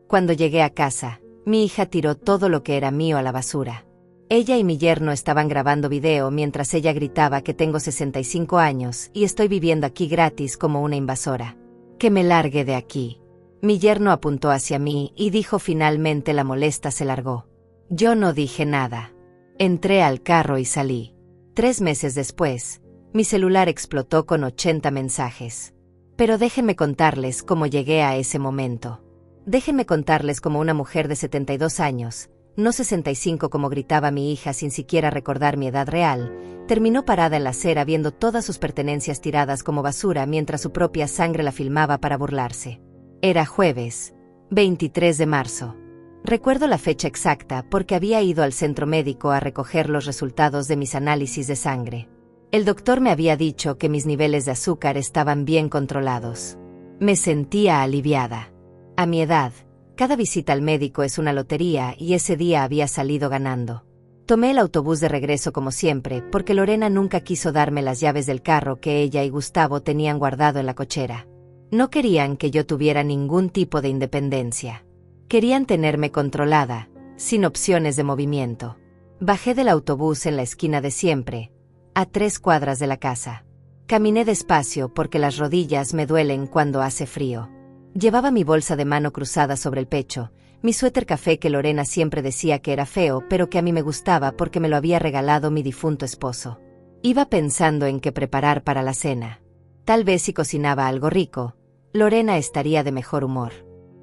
Cuando llegué a casa, mi hija tiró todo lo que era mío a la basura. Ella y mi yerno estaban grabando video mientras ella gritaba que tengo 65 años y estoy viviendo aquí gratis como una invasora. Que me largue de aquí. Mi yerno apuntó hacia mí y dijo finalmente la molesta se largó. Yo no dije nada. Entré al carro y salí. 3 meses después, mi celular explotó con 80 mensajes. Pero déjenme contarles cómo llegué a ese momento. Déjenme contarles cómo una mujer de 72 años, no 65 como gritaba mi hija sin siquiera recordar mi edad real, terminó parada en la acera viendo todas sus pertenencias tiradas como basura mientras su propia sangre la filmaba para burlarse. Era jueves, 23 de marzo. Recuerdo la fecha exacta porque había ido al centro médico a recoger los resultados de mis análisis de sangre. El doctor me había dicho que mis niveles de azúcar estaban bien controlados. Me sentía aliviada. A mi edad, cada visita al médico es una lotería y ese día había salido ganando. Tomé el autobús de regreso como siempre porque Lorena nunca quiso darme las llaves del carro que ella y Gustavo tenían guardado en la cochera. No querían que yo tuviera ningún tipo de independencia. Querían tenerme controlada, sin opciones de movimiento. Bajé del autobús en la esquina de siempre, a 3 cuadras de la casa. Caminé despacio porque las rodillas me duelen cuando hace frío. Llevaba mi bolsa de mano cruzada sobre el pecho, mi suéter café que Lorena siempre decía que era feo pero que a mí me gustaba porque me lo había regalado mi difunto esposo. Iba pensando en qué preparar para la cena. Tal vez si cocinaba algo rico, Lorena estaría de mejor humor.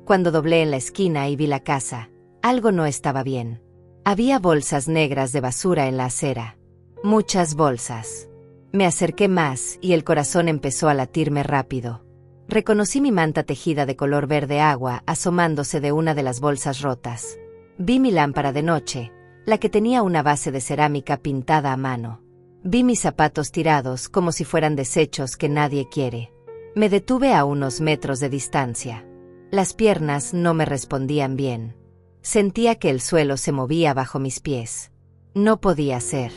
Cuando doblé en la esquina y vi la casa, algo no estaba bien. Había bolsas negras de basura en la acera. Muchas bolsas. Me acerqué más y el corazón empezó a latirme rápido. Reconocí mi manta tejida de color verde agua asomándose de una de las bolsas rotas. Vi mi lámpara de noche, la que tenía una base de cerámica pintada a mano. Vi mis zapatos tirados como si fueran desechos que nadie quiere. Me detuve a unos metros de distancia. Las piernas no me respondían bien. Sentía que el suelo se movía bajo mis pies. No podía ser.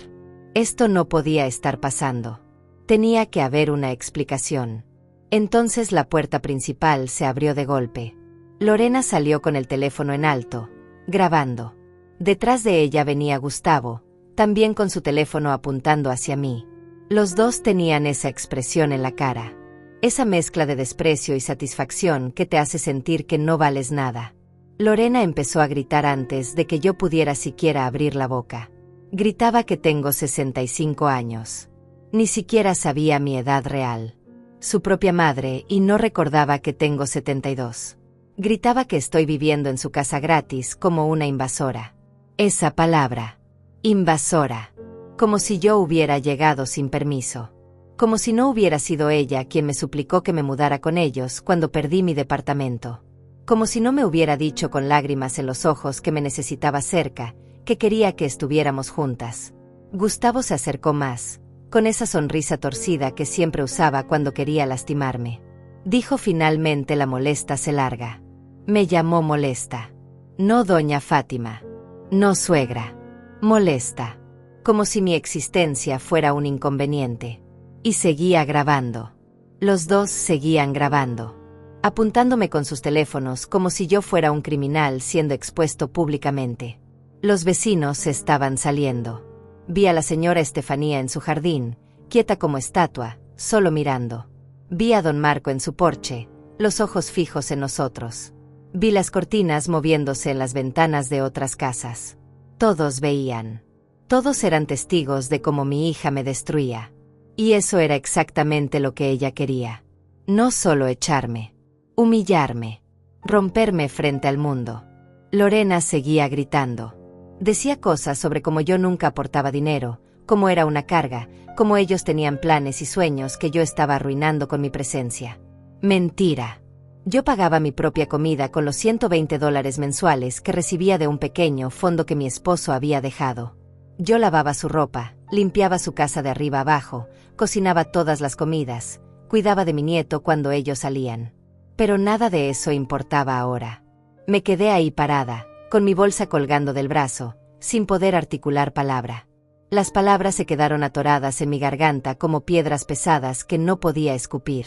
Esto no podía estar pasando. Tenía que haber una explicación. Entonces la puerta principal se abrió de golpe. Lorena salió con el teléfono en alto, grabando. Detrás de ella venía Gustavo, también con su teléfono apuntando hacia mí. Los dos tenían esa expresión en la cara. Esa mezcla de desprecio y satisfacción que te hace sentir que no vales nada. Lorena empezó a gritar antes de que yo pudiera siquiera abrir la boca. Gritaba que tengo 65 años. Ni siquiera sabía mi edad real. Su propia madre y no recordaba que tengo 72. Gritaba que estoy viviendo en su casa gratis como una invasora. Esa palabra. Invasora. Como si yo hubiera llegado sin permiso. Como si no hubiera sido ella quien me suplicó que me mudara con ellos cuando perdí mi departamento. Como si no me hubiera dicho con lágrimas en los ojos que me necesitaba cerca, que quería que estuviéramos juntas. Gustavo se acercó más, con esa sonrisa torcida que siempre usaba cuando quería lastimarme. Dijo finalmente la molesta se larga. Me llamó molesta. No doña Fátima. No suegra. Molesta. Como si mi existencia fuera un inconveniente. Y seguía grabando. Los dos seguían grabando. Apuntándome con sus teléfonos como si yo fuera un criminal siendo expuesto públicamente. Los vecinos estaban saliendo. Vi a la señora Estefanía en su jardín, quieta como estatua, solo mirando. Vi a don Marco en su porche, los ojos fijos en nosotros. Vi las cortinas moviéndose en las ventanas de otras casas. Todos veían. Todos eran testigos de cómo mi hija me destruía. Y eso era exactamente lo que ella quería. No solo echarme. Humillarme. Romperme frente al mundo. Lorena seguía gritando. Decía cosas sobre cómo yo nunca aportaba dinero, cómo era una carga, cómo ellos tenían planes y sueños que yo estaba arruinando con mi presencia. Mentira. Yo pagaba mi propia comida con los $120 mensuales que recibía de un pequeño fondo que mi esposo había dejado. Yo lavaba su ropa, limpiaba su casa de arriba abajo, cocinaba todas las comidas, cuidaba de mi nieto cuando ellos salían. Pero nada de eso importaba ahora. Me quedé ahí parada, con mi bolsa colgando del brazo, sin poder articular palabra. Las palabras se quedaron atoradas en mi garganta como piedras pesadas que no podía escupir.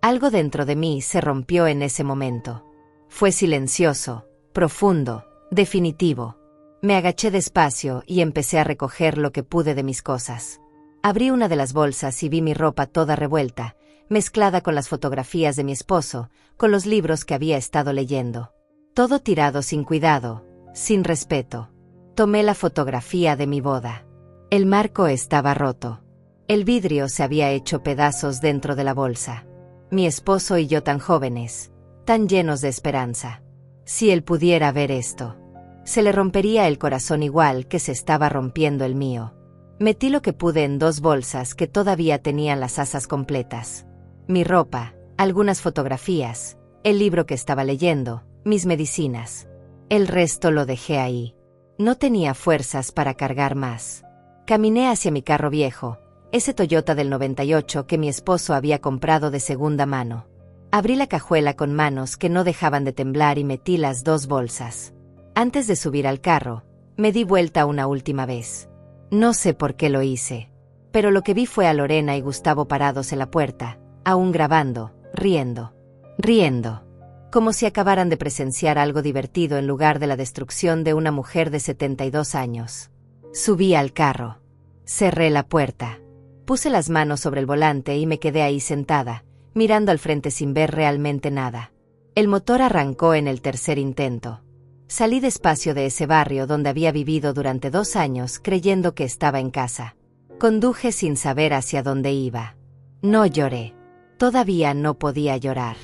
Algo dentro de mí se rompió en ese momento. Fue silencioso, Profundo, definitivo. Me agaché despacio y empecé a recoger lo que pude de mis cosas. Abrí una de las bolsas y vi mi ropa toda revuelta, mezclada con las fotografías de mi esposo, con los libros que había estado leyendo. Todo tirado sin cuidado, sin respeto. Tomé la fotografía de mi boda. El marco estaba roto. El vidrio se había hecho pedazos dentro de la bolsa. Mi esposo y yo tan jóvenes, tan llenos de esperanza. Si él pudiera ver esto, se le rompería el corazón igual que se estaba rompiendo el mío. Metí lo que pude en 2 bolsas que todavía tenían las asas completas. Mi ropa, algunas fotografías, el libro que estaba leyendo, mis medicinas. El resto lo dejé ahí. No tenía fuerzas para cargar más. Caminé hacia mi carro viejo, ese Toyota del 98 que mi esposo había comprado de segunda mano. Abrí la cajuela con manos que no dejaban de temblar y metí las 2 bolsas. Antes de subir al carro, me di vuelta una última vez. No sé por qué lo hice, pero lo que vi fue a Lorena y Gustavo parados en la puerta, aún grabando, riendo, como si acabaran de presenciar algo divertido en lugar de la destrucción de una mujer de 72 años. Subí al carro. Cerré la puerta. Puse las manos sobre el volante y me quedé ahí sentada, mirando al frente sin ver realmente nada. El motor arrancó en el tercer intento. Salí despacio de ese barrio donde había vivido durante 2 años creyendo que estaba en casa. Conduje sin saber hacia dónde iba. No lloré. Todavía no podía llorar.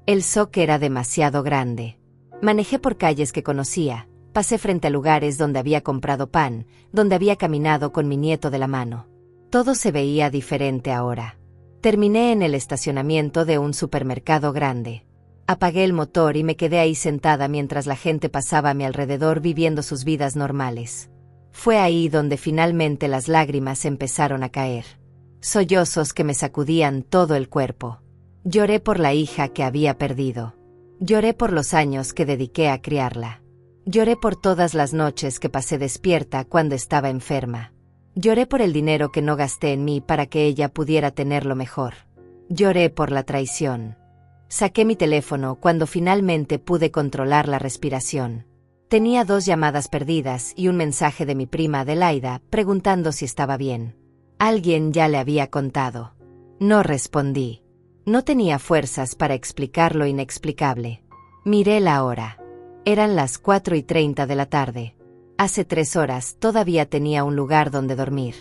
El shock era demasiado grande. Manejé por calles que conocía, pasé frente a lugares donde había comprado pan, donde había caminado con mi nieto de la mano. Todo se veía diferente ahora. Terminé en el estacionamiento de un supermercado grande. Apagué el motor y me quedé ahí sentada mientras la gente pasaba a mi alrededor viviendo sus vidas normales. Fue ahí donde finalmente las lágrimas empezaron a caer. Sollozos que me sacudían todo el cuerpo. Lloré por la hija que había perdido. Lloré por los años que dediqué a criarla. Lloré por todas las noches que pasé despierta cuando estaba enferma. Lloré por el dinero que no gasté en mí para que ella pudiera tenerlo mejor. Lloré por la traición. Saqué mi teléfono cuando finalmente pude controlar la respiración. Tenía 2 llamadas perdidas y un mensaje de mi prima Adelaida preguntando si estaba bien. Alguien ya le había contado. No respondí. No tenía fuerzas para explicar lo inexplicable. Miré la hora. Eran las 4:30 de la tarde. Hace 3 horas todavía tenía un lugar donde dormir.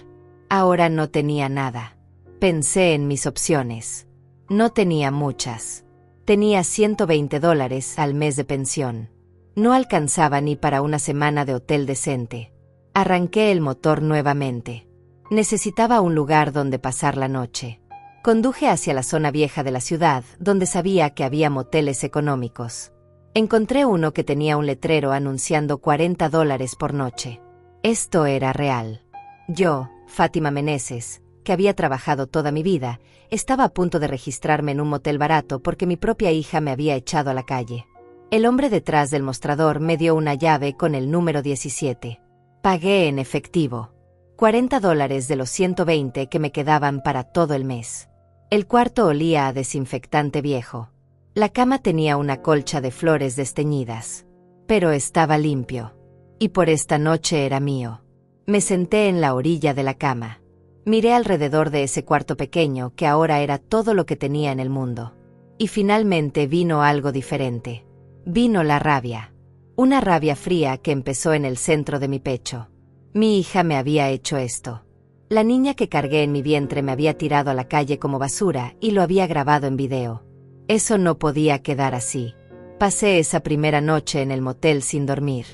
Ahora no tenía nada. Pensé en mis opciones. No tenía muchas. Tenía $120 al mes de pensión. No alcanzaba ni para una semana de hotel decente. Arranqué el motor nuevamente. Necesitaba un lugar donde pasar la noche. Conduje hacia la zona vieja de la ciudad, donde sabía que había moteles económicos. Encontré uno que tenía un letrero anunciando $40 por noche. Esto era real. Yo, Fátima Meneses, que había trabajado toda mi vida, estaba a punto de registrarme en un motel barato porque mi propia hija me había echado a la calle. El hombre detrás del mostrador me dio una llave con el número 17. Pagué en efectivo. $40 de los 120 que me quedaban para todo el mes. El cuarto olía a desinfectante viejo. La cama tenía una colcha de flores desteñidas. Pero estaba limpio. Y por esta noche era mío. Me senté en la orilla de la cama. Miré alrededor de ese cuarto pequeño que ahora era todo lo que tenía en el mundo. Y finalmente vino algo diferente. Vino la rabia. Una rabia fría que empezó en el centro de mi pecho. Mi hija me había hecho esto. La niña que cargué en mi vientre me había tirado a la calle como basura y lo había grabado en video. Eso no podía quedar así. Pasé esa primera noche en el motel sin dormir.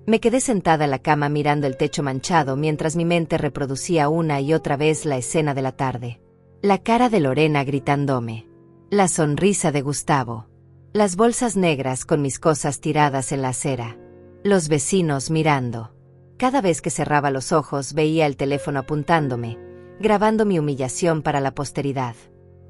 Me quedé sentada en la cama mirando el techo manchado mientras mi mente reproducía una y otra vez la escena de la tarde. La cara de Lorena gritándome. La sonrisa de Gustavo. Las bolsas negras con mis cosas tiradas en la acera. Los vecinos mirando. Cada vez que cerraba los ojos veía el teléfono apuntándome, grabando mi humillación para la posteridad.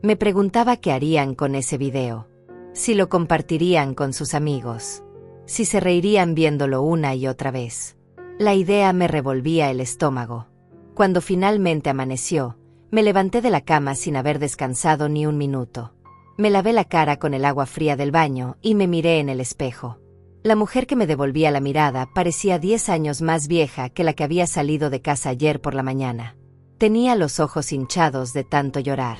Me preguntaba qué harían con ese video. Si lo compartirían con sus amigos. Si se reirían viéndolo una y otra vez. La idea me revolvía el estómago. Cuando finalmente amaneció, me levanté de la cama sin haber descansado ni un minuto. Me lavé la cara con el agua fría del baño y me miré en el espejo. La mujer que me devolvía la mirada parecía 10 años más vieja que la que había salido de casa ayer por la mañana. Tenía los ojos hinchados de tanto llorar.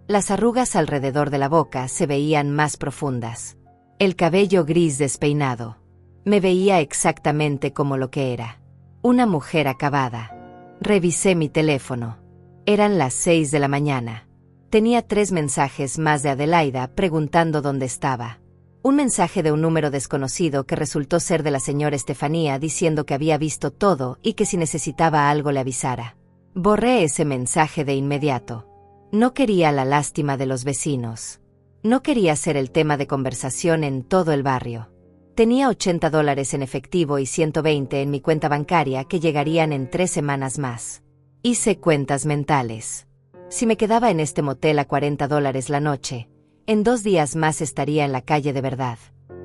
Las arrugas alrededor de la boca se veían más profundas. El cabello gris despeinado. Me veía exactamente como lo que era. Una mujer acabada. Revisé mi teléfono. Eran las 6 de la mañana. Tenía 3 mensajes más de Adelaida preguntando dónde estaba. Un mensaje de un número desconocido que resultó ser de la señora Estefanía diciendo que había visto todo y que si necesitaba algo le avisara. Borré ese mensaje de inmediato. No quería la lástima de los vecinos. No quería ser el tema de conversación en todo el barrio. Tenía $80 en efectivo y 120 en mi cuenta bancaria que llegarían en 3 semanas más. Hice cuentas mentales. Si me quedaba en este motel a $40 la noche, en 2 días más estaría en la calle de verdad.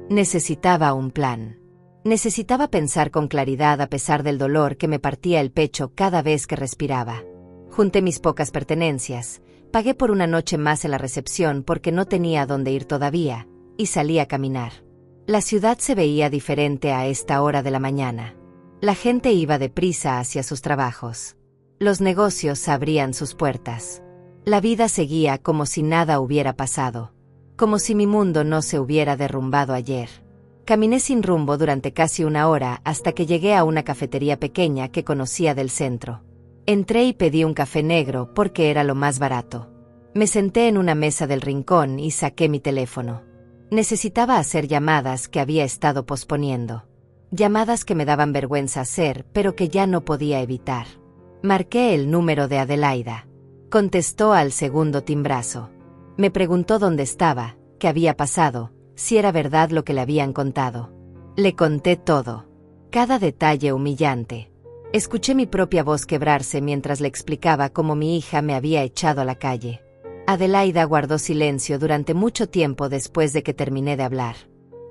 Necesitaba un plan. Necesitaba pensar con claridad a pesar del dolor que me partía el pecho cada vez que respiraba. Junté mis pocas pertenencias, pagué por una noche más en la recepción porque no tenía a dónde ir todavía, y salí a caminar. La ciudad se veía diferente a esta hora de la mañana. La gente iba deprisa hacia sus trabajos. Los negocios abrían sus puertas. La vida seguía como si nada hubiera pasado. Como si mi mundo no se hubiera derrumbado ayer. Caminé sin rumbo durante casi 1 hora hasta que llegué a una cafetería pequeña que conocía del centro. Entré y pedí un café negro porque era lo más barato. Me senté en una mesa del rincón y saqué mi teléfono. Necesitaba hacer llamadas que había estado posponiendo. Llamadas que me daban vergüenza hacer, pero que ya no podía evitar. Marqué el número de Adelaida. Contestó al segundo timbrazo. Me preguntó dónde estaba, qué había pasado, si era verdad lo que le habían contado. Le conté todo. Cada detalle humillante. Escuché mi propia voz quebrarse mientras le explicaba cómo mi hija me había echado a la calle. Adelaida guardó silencio durante mucho tiempo después de que terminé de hablar.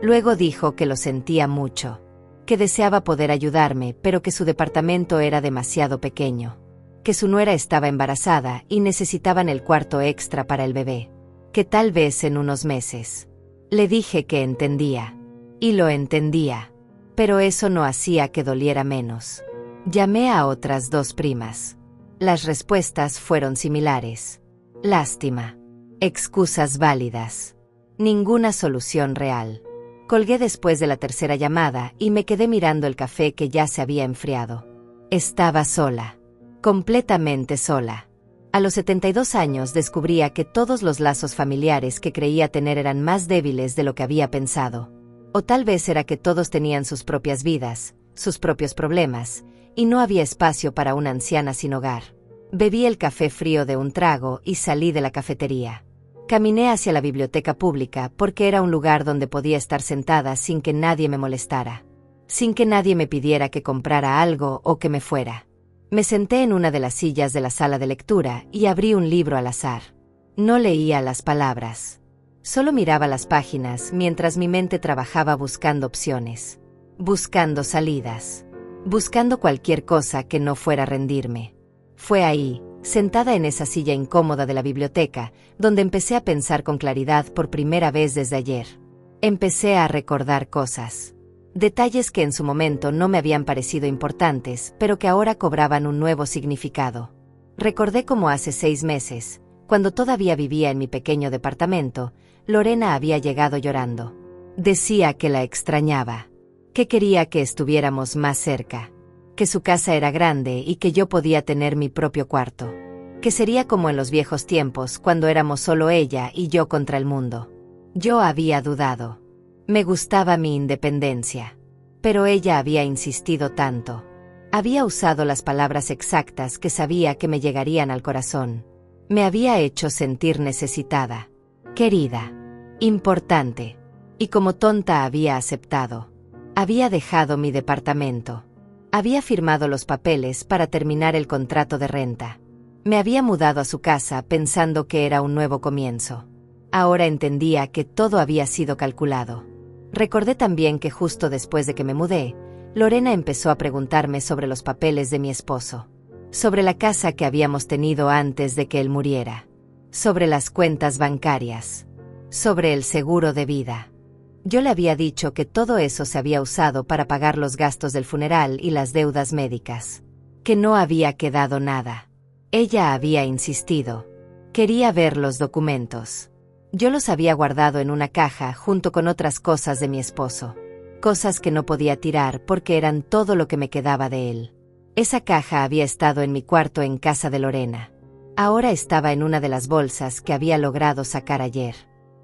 Luego dijo que lo sentía mucho, que deseaba poder ayudarme, pero que su departamento era demasiado pequeño, que su nuera estaba embarazada y necesitaban el cuarto extra para el bebé, que tal vez en unos meses. Le dije que entendía, y lo entendía, pero eso no hacía que doliera menos. Llamé a otras 2 primas. Las respuestas fueron similares. Lástima. Excusas válidas. Ninguna solución real. Colgué después de la tercera llamada y me quedé mirando el café que ya se había enfriado. Estaba sola. Completamente sola. A los 72 años descubría que todos los lazos familiares que creía tener eran más débiles de lo que había pensado. O tal vez era que todos tenían sus propias vidas, sus propios problemas, y no había espacio para una anciana sin hogar. Bebí el café frío de un trago y salí de la cafetería. Caminé hacia la biblioteca pública porque era un lugar donde podía estar sentada sin que nadie me molestara, sin que nadie me pidiera que comprara algo o que me fuera. Me senté en una de las sillas de la sala de lectura y abrí un libro al azar. No leía las palabras. Solo miraba las páginas mientras mi mente trabajaba buscando opciones, buscando salidas, buscando cualquier cosa que no fuera rendirme. Fue ahí, sentada en esa silla incómoda de la biblioteca, donde empecé a pensar con claridad por primera vez desde ayer. Empecé a recordar cosas. Detalles que en su momento no me habían parecido importantes, pero que ahora cobraban un nuevo significado. Recordé cómo hace 6 meses, cuando todavía vivía en mi pequeño departamento, Lorena había llegado llorando. Decía que la extrañaba, que quería que estuviéramos más cerca, que su casa era grande y que yo podía tener mi propio cuarto, que sería como en los viejos tiempos cuando éramos solo ella y yo contra el mundo. Yo había dudado. Me gustaba mi independencia. Pero ella había insistido tanto. Había usado las palabras exactas que sabía que me llegarían al corazón. Me había hecho sentir necesitada, querida, importante. Y como tonta había aceptado. Había dejado mi departamento. Había firmado los papeles para terminar el contrato de renta. Me había mudado a su casa pensando que era un nuevo comienzo. Ahora entendía que todo había sido calculado. Recordé también que justo después de que me mudé, Lorena empezó a preguntarme sobre los papeles de mi esposo, sobre la casa que habíamos tenido antes de que él muriera, sobre las cuentas bancarias, sobre el seguro de vida. Yo le había dicho que todo eso se había usado para pagar los gastos del funeral y las deudas médicas. Que no había quedado nada. Ella había insistido. Quería ver los documentos. Yo los había guardado en una caja junto con otras cosas de mi esposo. Cosas que no podía tirar porque eran todo lo que me quedaba de él. Esa caja había estado en mi cuarto en casa de Lorena. Ahora estaba en una de las bolsas que había logrado sacar ayer.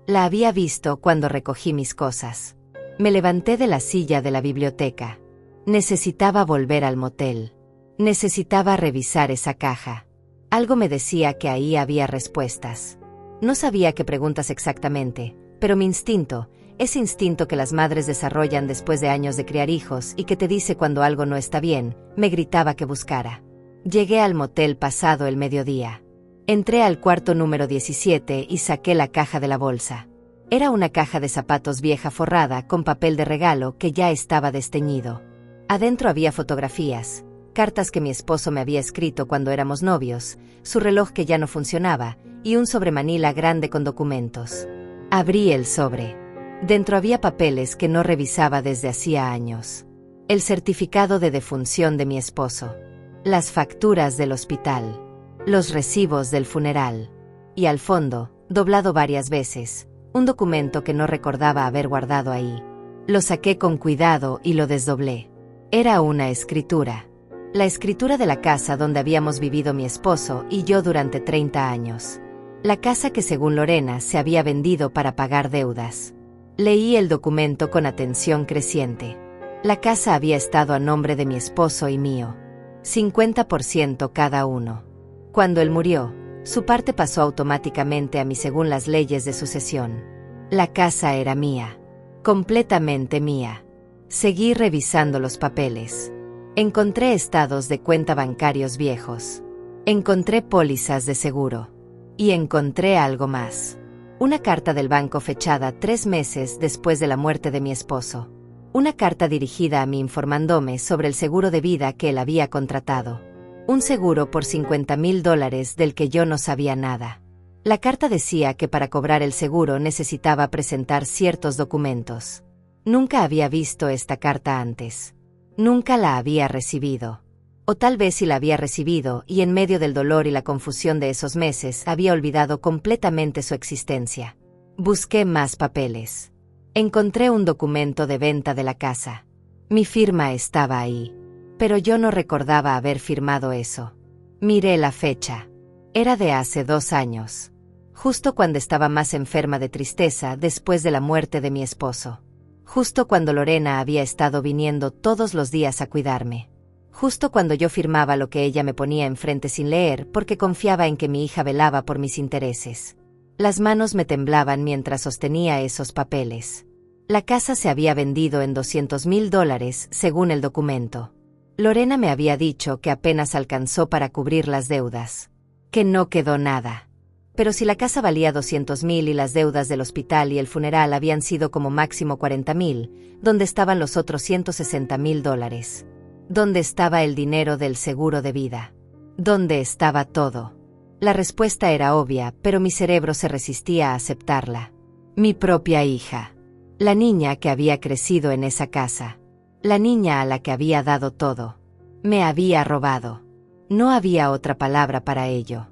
La había visto cuando recogí mis cosas. Me levanté de la silla de la biblioteca. Necesitaba volver al motel. Necesitaba revisar esa caja. Algo me decía que ahí había respuestas. No sabía qué preguntas exactamente, pero mi instinto, ese instinto que las madres desarrollan después de años de criar hijos y que te dice cuando algo no está bien, me gritaba que buscara. Llegué al motel pasado el mediodía. Entré al cuarto número 17 y saqué la caja de la bolsa. Era una caja de zapatos vieja forrada con papel de regalo que ya estaba desteñido. Adentro había fotografías, cartas que mi esposo me había escrito cuando éramos novios, su reloj que ya no funcionaba, y un sobremanila grande con documentos. Abrí el sobre. Dentro había papeles que no revisaba desde hacía años. El certificado de defunción de mi esposo. Las facturas del hospital. Los recibos del funeral. Y al fondo, doblado varias veces, un documento que no recordaba haber guardado ahí. Lo saqué con cuidado y lo desdoblé. Era una escritura. La escritura de la casa donde habíamos vivido mi esposo y yo durante 30 años. La casa que según Lorena se había vendido para pagar deudas. Leí el documento con atención creciente. La casa había estado a nombre de mi esposo y mío. 50% cada uno. Cuando él murió, su parte pasó automáticamente a mí según las leyes de sucesión. La casa era mía. Completamente mía. Seguí revisando los papeles. Encontré estados de cuenta bancarios viejos. Encontré pólizas de seguro. Y encontré algo más. Una carta del banco fechada 3 meses después de la muerte de mi esposo. Una carta dirigida a mí informándome sobre el seguro de vida que él había contratado. Un seguro por $50,000 del que yo no sabía nada. La carta decía que para cobrar el seguro necesitaba presentar ciertos documentos. Nunca había visto esta carta antes. Nunca la había recibido. O tal vez sí la había recibido y en medio del dolor y la confusión de esos meses había olvidado completamente su existencia. Busqué más papeles. Encontré un documento de venta de la casa. Mi firma estaba ahí. Pero yo no recordaba haber firmado eso. Miré la fecha. Era de hace 2 años. Justo cuando estaba más enferma de tristeza después de la muerte de mi esposo. Justo cuando Lorena había estado viniendo todos los días a cuidarme. Justo cuando yo firmaba lo que ella me ponía enfrente sin leer porque confiaba en que mi hija velaba por mis intereses. Las manos me temblaban mientras sostenía esos papeles. La casa se había vendido en $200,000 según el documento. Lorena me había dicho que apenas alcanzó para cubrir las deudas. Que no quedó nada. Pero si la casa valía 200,000 y las deudas del hospital y el funeral habían sido como máximo 40,000, ¿dónde estaban los otros $160,000? ¿Dónde estaba el dinero del seguro de vida? ¿Dónde estaba todo? La respuesta era obvia, pero mi cerebro se resistía a aceptarla. Mi propia hija. La niña que había crecido en esa casa. La niña a la que había dado todo. Me había robado. No había otra palabra para ello.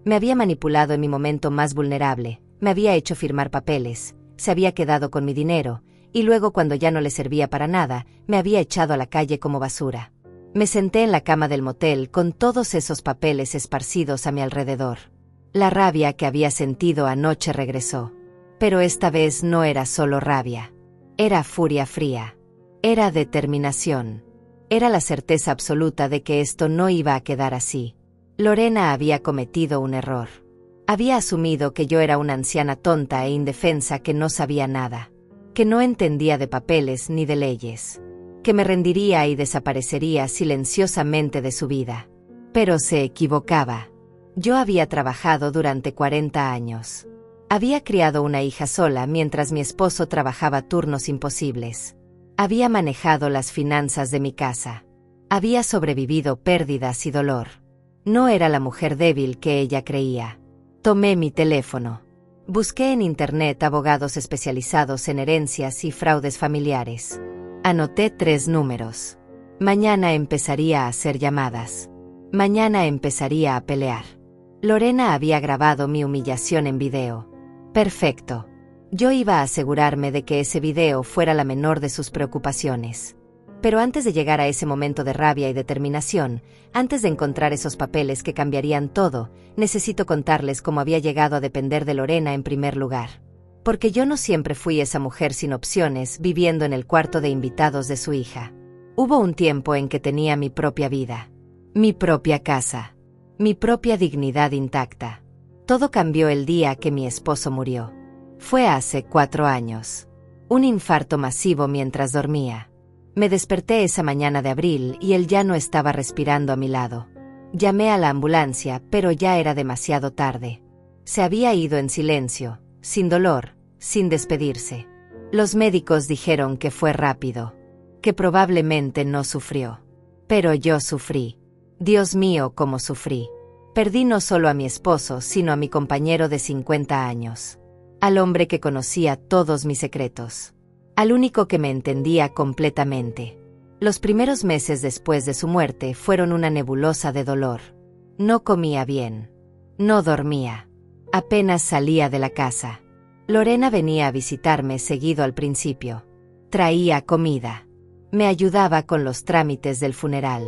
Me había manipulado en mi momento más vulnerable, me había hecho firmar papeles, se había quedado con mi dinero, y luego cuando ya no le servía para nada, me había echado a la calle como basura. Me senté en la cama del motel con todos esos papeles esparcidos a mi alrededor. La rabia que había sentido anoche regresó. Pero esta vez no era solo rabia. Era furia fría. Era determinación. Era la certeza absoluta de que esto no iba a quedar así. Lorena había cometido un error. Había asumido que yo era una anciana tonta e indefensa que no sabía nada. Que no entendía de papeles ni de leyes. Que me rendiría y desaparecería silenciosamente de su vida. Pero se equivocaba. Yo había trabajado durante 40 años. Había criado una hija sola mientras mi esposo trabajaba turnos imposibles. Había manejado las finanzas de mi casa. Había sobrevivido pérdidas y dolor. No era la mujer débil que ella creía. Tomé mi teléfono. Busqué en internet abogados especializados en herencias y fraudes familiares. Anoté 3 números. Mañana empezaría a hacer llamadas. Mañana empezaría a pelear. Lorena había grabado mi humillación en video. Perfecto. Yo iba a asegurarme de que ese video fuera la menor de sus preocupaciones. Pero antes de llegar a ese momento de rabia y determinación, antes de encontrar esos papeles que cambiarían todo, necesito contarles cómo había llegado a depender de Lorena en primer lugar. Porque yo no siempre fui esa mujer sin opciones viviendo en el cuarto de invitados de su hija. Hubo un tiempo en que tenía mi propia vida, mi propia casa, mi propia dignidad intacta. Todo cambió el día que mi esposo murió. Fue hace 4 años. Un infarto masivo mientras dormía. Me desperté esa mañana de abril y él ya no estaba respirando a mi lado. Llamé a la ambulancia, pero ya era demasiado tarde. Se había ido en silencio, sin dolor, sin despedirse. Los médicos dijeron que fue rápido, que probablemente no sufrió. Pero yo sufrí. Dios mío, cómo sufrí. Perdí no solo a mi esposo, sino a mi compañero de 50 años. Al hombre que conocía todos mis secretos. Al único que me entendía completamente. Los primeros meses después de su muerte fueron una nebulosa de dolor. No comía bien. No dormía. Apenas salía de la casa. Lorena venía a visitarme seguido al principio. Traía comida. Me ayudaba con los trámites del funeral.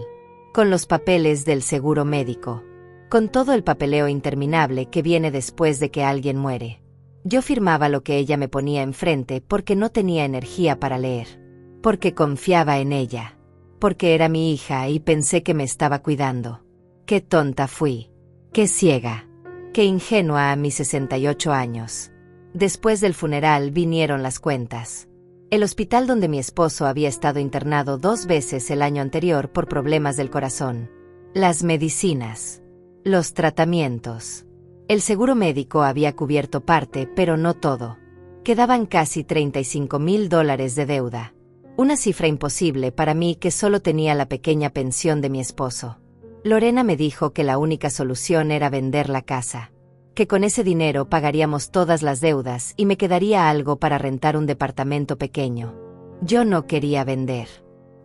Con los papeles del seguro médico. Con todo el papeleo interminable que viene después de que alguien muere. Yo firmaba lo que ella me ponía enfrente porque no tenía energía para leer. Porque confiaba en ella. Porque era mi hija y pensé que me estaba cuidando. Qué tonta fui. Qué ciega. Qué ingenua a mis 68 años. Después del funeral vinieron las cuentas. El hospital donde mi esposo había estado internado 2 veces el año anterior por problemas del corazón. Las medicinas. Los tratamientos. El seguro médico había cubierto parte, pero no todo. Quedaban casi $35,000 de deuda. Una cifra imposible para mí que solo tenía la pequeña pensión de mi esposo. Lorena me dijo que la única solución era vender la casa. Que con ese dinero pagaríamos todas las deudas y me quedaría algo para rentar un departamento pequeño. Yo no quería vender.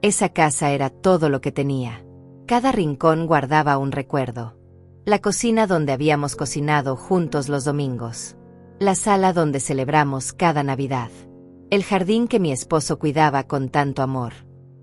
Esa casa era todo lo que tenía. Cada rincón guardaba un recuerdo. La cocina donde habíamos cocinado juntos los domingos. La sala donde celebramos cada Navidad. El jardín que mi esposo cuidaba con tanto amor.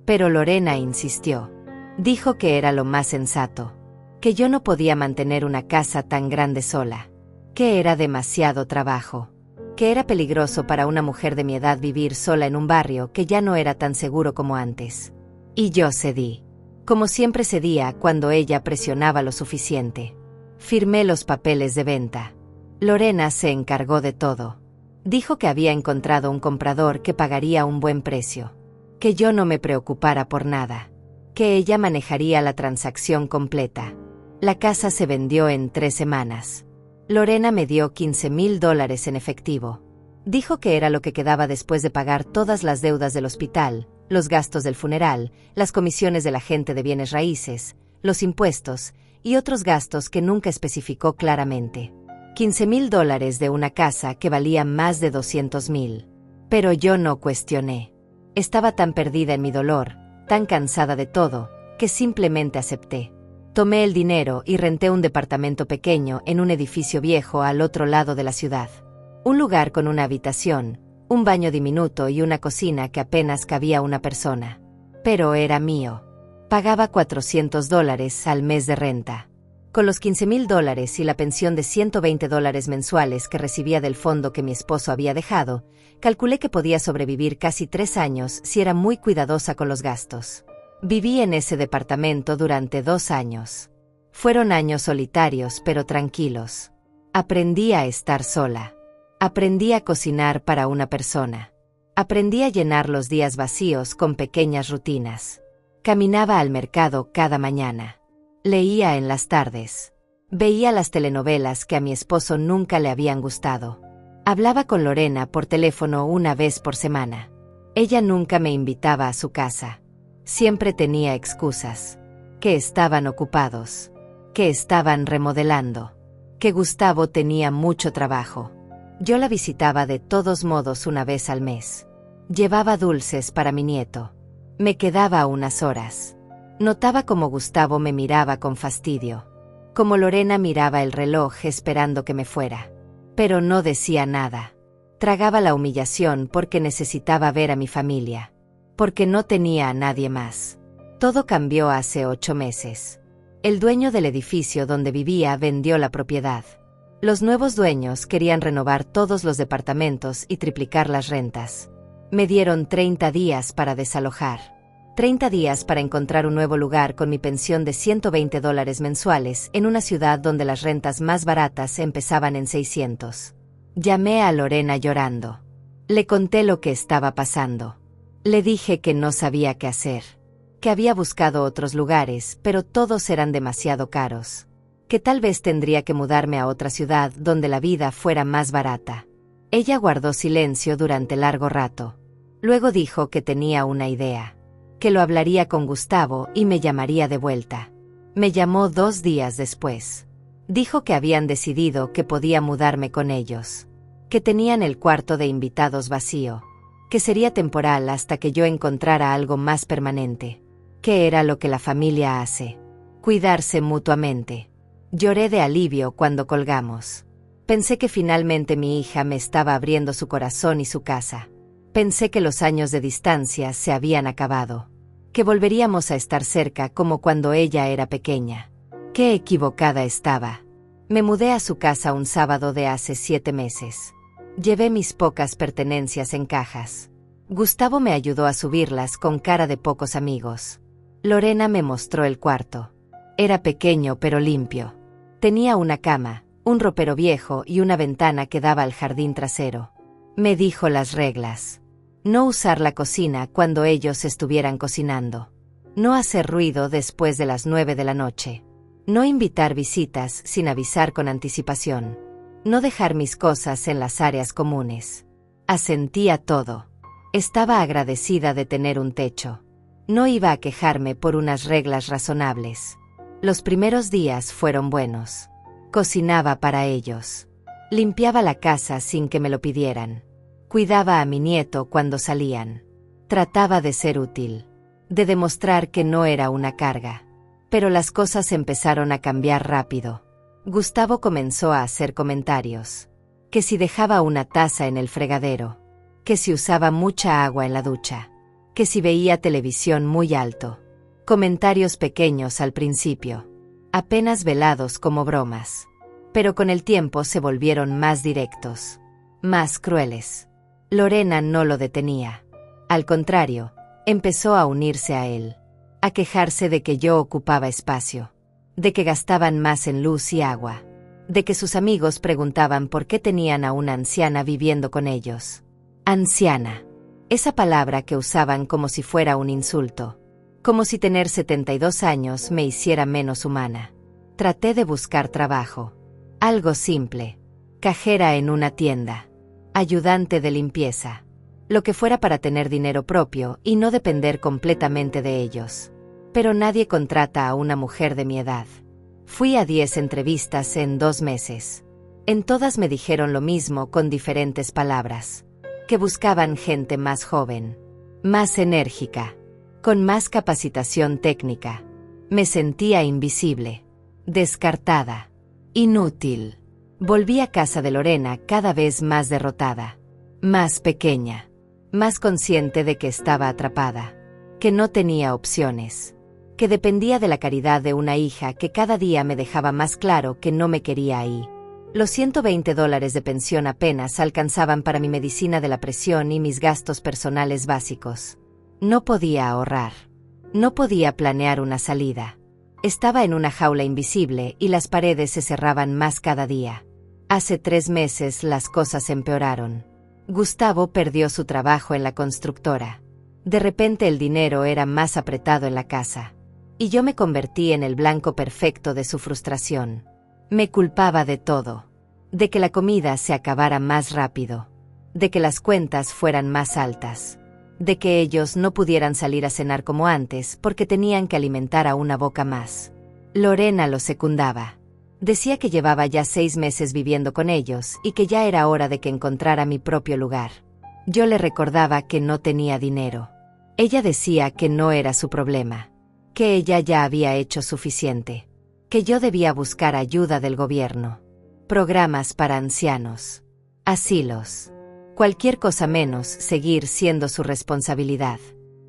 Pero Lorena insistió. Dijo que era lo más sensato. Que yo no podía mantener una casa tan grande sola. Que era demasiado trabajo. Que era peligroso para una mujer de mi edad vivir sola en un barrio que ya no era tan seguro como antes. Y yo cedí. Como siempre cedía cuando ella presionaba lo suficiente. Firmé los papeles de venta. Lorena se encargó de todo. Dijo que había encontrado un comprador que pagaría un buen precio. Que yo no me preocupara por nada. Que ella manejaría la transacción completa. La casa se vendió en 3 semanas. Lorena me dio $15,000 en efectivo. Dijo que era lo que quedaba después de pagar todas las deudas del hospital, los gastos del funeral, las comisiones del agente de bienes raíces, los impuestos y otros gastos que nunca especificó claramente. $15,000 de una casa que valía más de $200,000. Pero yo no cuestioné. Estaba tan perdida en mi dolor, tan cansada de todo, que simplemente acepté. Tomé el dinero y renté un departamento pequeño en un edificio viejo al otro lado de la ciudad. Un lugar con una habitación, un baño diminuto y una cocina que apenas cabía una persona. Pero era mío. Pagaba $400 al mes de renta. Con los $15,000 y la pensión de $120 mensuales que recibía del fondo que mi esposo había dejado, calculé que podía sobrevivir casi 3 años si era muy cuidadosa con los gastos. Viví en ese departamento durante 2 años. Fueron años solitarios pero tranquilos. Aprendí a estar sola. Aprendí a cocinar para una persona. Aprendí a llenar los días vacíos con pequeñas rutinas. Caminaba al mercado cada mañana. Leía en las tardes. Veía las telenovelas que a mi esposo nunca le habían gustado. Hablaba con Lorena por teléfono 1 vez por semana. Ella nunca me invitaba a su casa. Siempre tenía excusas. Que estaban ocupados. Que estaban remodelando. Que Gustavo tenía mucho trabajo. Yo la visitaba de todos modos una vez al mes. Llevaba dulces para mi nieto. Me quedaba unas horas. Notaba cómo Gustavo me miraba con fastidio. Como Lorena miraba el reloj esperando que me fuera. Pero no decía nada. Tragaba la humillación porque necesitaba ver a mi familia. Porque no tenía a nadie más. Todo cambió hace 8 meses. El dueño del edificio donde vivía vendió la propiedad. Los nuevos dueños querían renovar todos los departamentos y triplicar las rentas. Me dieron 30 días para desalojar. 30 días para encontrar un nuevo lugar con mi pensión de $120 mensuales en una ciudad donde las rentas más baratas empezaban en 600. Llamé a Lorena llorando. Le conté lo que estaba pasando. Le dije que no sabía qué hacer. Que había buscado otros lugares, pero todos eran demasiado caros. Que tal vez tendría que mudarme a otra ciudad donde la vida fuera más barata. Ella guardó silencio durante largo rato. Luego dijo que tenía una idea. Que lo hablaría con Gustavo y me llamaría de vuelta. Me llamó 2 días después. Dijo que habían decidido que podía mudarme con ellos. Que tenían el cuarto de invitados vacío. Que sería temporal hasta que yo encontrara algo más permanente. Que era lo que la familia hace. Cuidarse mutuamente. Lloré de alivio cuando colgamos. Pensé que finalmente mi hija me estaba abriendo su corazón y su casa. Pensé que los años de distancia se habían acabado. Que volveríamos a estar cerca como cuando ella era pequeña. Qué equivocada estaba. Me mudé a su casa un sábado de hace 7 meses. Llevé mis pocas pertenencias en cajas. Gustavo me ayudó a subirlas con cara de pocos amigos. Lorena me mostró el cuarto. Era pequeño pero limpio. Tenía una cama, un ropero viejo y una ventana que daba al jardín trasero. Me dijo las reglas. No usar la cocina cuando ellos estuvieran cocinando. No hacer ruido después de las 9 de la noche. No invitar visitas sin avisar con anticipación. No dejar mis cosas en las áreas comunes. Asentí a todo. Estaba agradecida de tener un techo. No iba a quejarme por unas reglas razonables. Los primeros días fueron buenos. Cocinaba para ellos. Limpiaba la casa sin que me lo pidieran. Cuidaba a mi nieto cuando salían. Trataba de ser útil. De demostrar que no era una carga. Pero las cosas empezaron a cambiar rápido. Gustavo comenzó a hacer comentarios. Que si dejaba una taza en el fregadero. Que si usaba mucha agua en la ducha. Que si veía televisión muy alto. Comentarios pequeños al principio. Apenas velados como bromas. Pero con el tiempo se volvieron más directos. Más crueles. Lorena no lo detenía. Al contrario, empezó a unirse a él. A quejarse de que yo ocupaba espacio. De que gastaban más en luz y agua. De que sus amigos preguntaban por qué tenían a una anciana viviendo con ellos. Anciana. Esa palabra que usaban como si fuera un insulto. Como si tener 72 años me hiciera menos humana. Traté de buscar trabajo. Algo simple. Cajera en una tienda. Ayudante de limpieza. Lo que fuera para tener dinero propio y no depender completamente de ellos. Pero nadie contrata a una mujer de mi edad. Fui a 10 entrevistas en 2 meses. En todas me dijeron lo mismo con diferentes palabras. Que buscaban gente más joven. Más enérgica. Con más capacitación técnica. Me sentía invisible. Descartada. Inútil. Volví a casa de Lorena cada vez más derrotada. Más pequeña. Más consciente de que estaba atrapada. Que no tenía opciones. Que dependía de la caridad de una hija que cada día me dejaba más claro que no me quería ahí. Los $120 de pensión apenas alcanzaban para mi medicina de la presión y mis gastos personales básicos. No podía ahorrar. No podía planear una salida. Estaba en una jaula invisible y las paredes se cerraban más cada día. Hace 3 meses las cosas empeoraron. Gustavo perdió su trabajo en la constructora. De repente el dinero era más apretado en la casa. Y yo me convertí en el blanco perfecto de su frustración. Me culpaba de todo. De que la comida se acabara más rápido. De que las cuentas fueran más altas. De que ellos no pudieran salir a cenar como antes porque tenían que alimentar a una boca más. Lorena lo secundaba. Decía que llevaba ya 6 meses viviendo con ellos y que ya era hora de que encontrara mi propio lugar. Yo le recordaba que no tenía dinero. Ella decía que no era su problema, que ella ya había hecho suficiente, que yo debía buscar ayuda del gobierno, programas para ancianos, asilos, cualquier cosa menos seguir siendo su responsabilidad.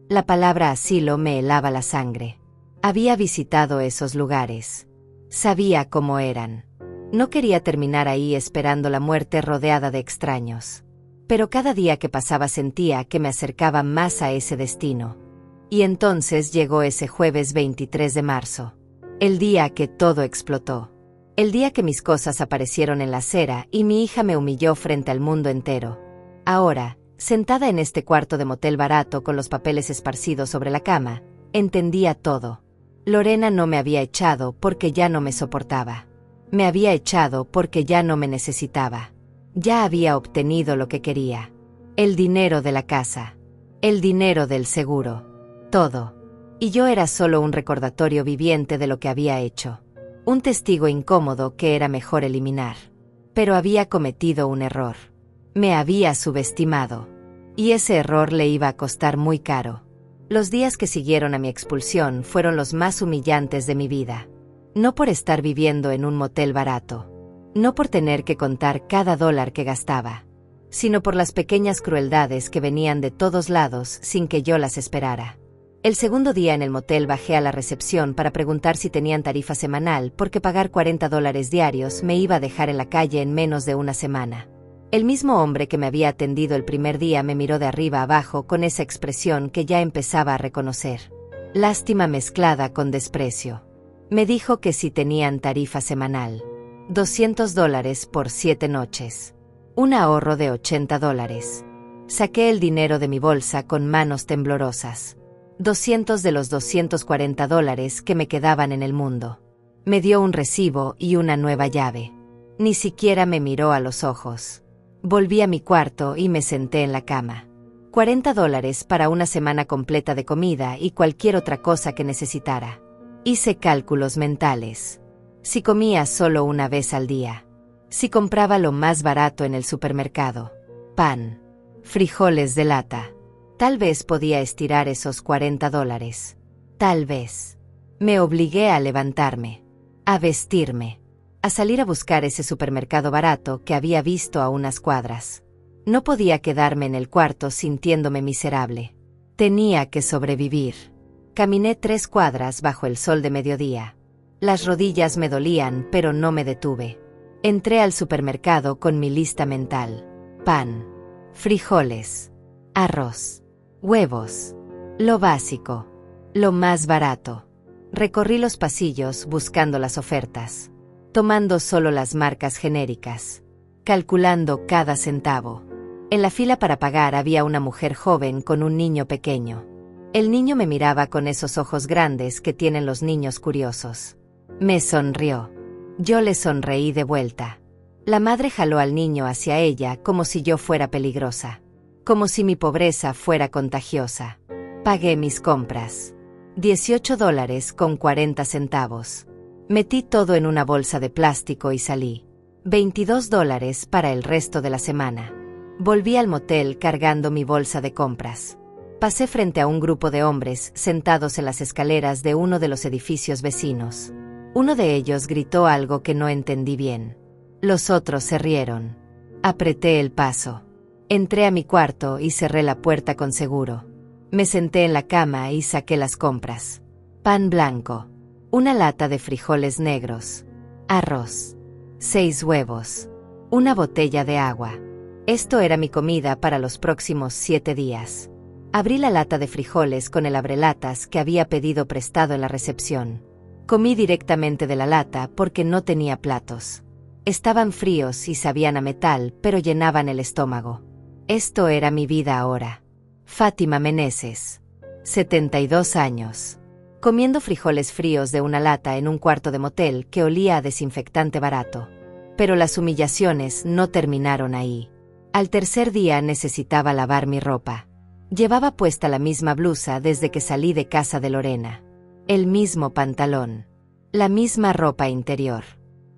La palabra asilo me helaba la sangre. Había visitado esos lugares. Sabía cómo eran. No quería terminar ahí esperando la muerte rodeada de extraños. Pero cada día que pasaba sentía que me acercaba más a ese destino. Y entonces llegó ese jueves 23 de marzo. El día que todo explotó. El día que mis cosas aparecieron en la acera y mi hija me humilló frente al mundo entero. Ahora, sentada en este cuarto de motel barato con los papeles esparcidos sobre la cama, entendía todo. Lorena no me había echado porque ya no me soportaba. Me había echado porque ya no me necesitaba. Ya había obtenido lo que quería. El dinero de la casa. El dinero del seguro. Todo. Y yo era solo un recordatorio viviente de lo que había hecho. Un testigo incómodo que era mejor eliminar. Pero había cometido un error. Me había subestimado. Y ese error le iba a costar muy caro. Los días que siguieron a mi expulsión fueron los más humillantes de mi vida. No por estar viviendo en un motel barato. No por tener que contar cada dólar que gastaba. Sino por las pequeñas crueldades que venían de todos lados sin que yo las esperara. El segundo día en el motel bajé a la recepción para preguntar si tenían tarifa semanal porque pagar $40 diarios me iba a dejar en la calle en menos de una semana. El mismo hombre que me había atendido el primer día me miró de arriba abajo con esa expresión que ya empezaba a reconocer. Lástima mezclada con desprecio. Me dijo que si tenían tarifa semanal. $200 por 7 noches. Un ahorro de $80. Saqué el dinero de mi bolsa con manos temblorosas. 200 de los $240 que me quedaban en el mundo. Me dio un recibo y una nueva llave. Ni siquiera me miró a los ojos. Volví a mi cuarto y me senté en la cama. $40 para una semana completa de comida y cualquier otra cosa que necesitara. Hice cálculos mentales. Si comía solo una vez al día. Si compraba lo más barato en el supermercado. Pan. Frijoles de lata. Tal vez podía estirar esos $40. Tal vez. Me obligué a levantarme. A vestirme. A salir a buscar ese supermercado barato que había visto a unas cuadras. No podía quedarme en el cuarto sintiéndome miserable. Tenía que sobrevivir. Caminé 3 cuadras bajo el sol de mediodía. Las rodillas me dolían, pero no me detuve. Entré al supermercado con mi lista mental. Pan. Frijoles. Arroz. Huevos. Lo básico. Lo más barato. Recorrí los pasillos buscando las ofertas. Tomando solo las marcas genéricas. Calculando cada centavo. En la fila para pagar había una mujer joven con un niño pequeño. El niño me miraba con esos ojos grandes que tienen los niños curiosos. Me sonrió. Yo le sonreí de vuelta. La madre jaló al niño hacia ella como si yo fuera peligrosa. Como si mi pobreza fuera contagiosa. Pagué mis compras. $18.40. Metí todo en una bolsa de plástico y salí. $22 para el resto de la semana. Volví al motel cargando mi bolsa de compras. Pasé frente a un grupo de hombres sentados en las escaleras de uno de los edificios vecinos. Uno de ellos gritó algo que no entendí bien. Los otros se rieron. Apreté el paso. Entré a mi cuarto y cerré la puerta con seguro. Me senté en la cama y saqué las compras. Pan blanco. Una lata de frijoles negros. Arroz. 6 huevos. Una botella de agua. Esto era mi comida para los próximos 7 días. Abrí la lata de frijoles con el abrelatas que había pedido prestado en la recepción. Comí directamente de la lata porque no tenía platos. Estaban fríos y sabían a metal, pero llenaban el estómago. Esto era mi vida ahora. Fátima Meneses. 72 años. Comiendo frijoles fríos de una lata en un cuarto de motel que olía a desinfectante barato. Pero las humillaciones no terminaron ahí. Al tercer día necesitaba lavar mi ropa. Llevaba puesta la misma blusa desde que salí de casa de Lorena. El mismo pantalón. La misma ropa interior.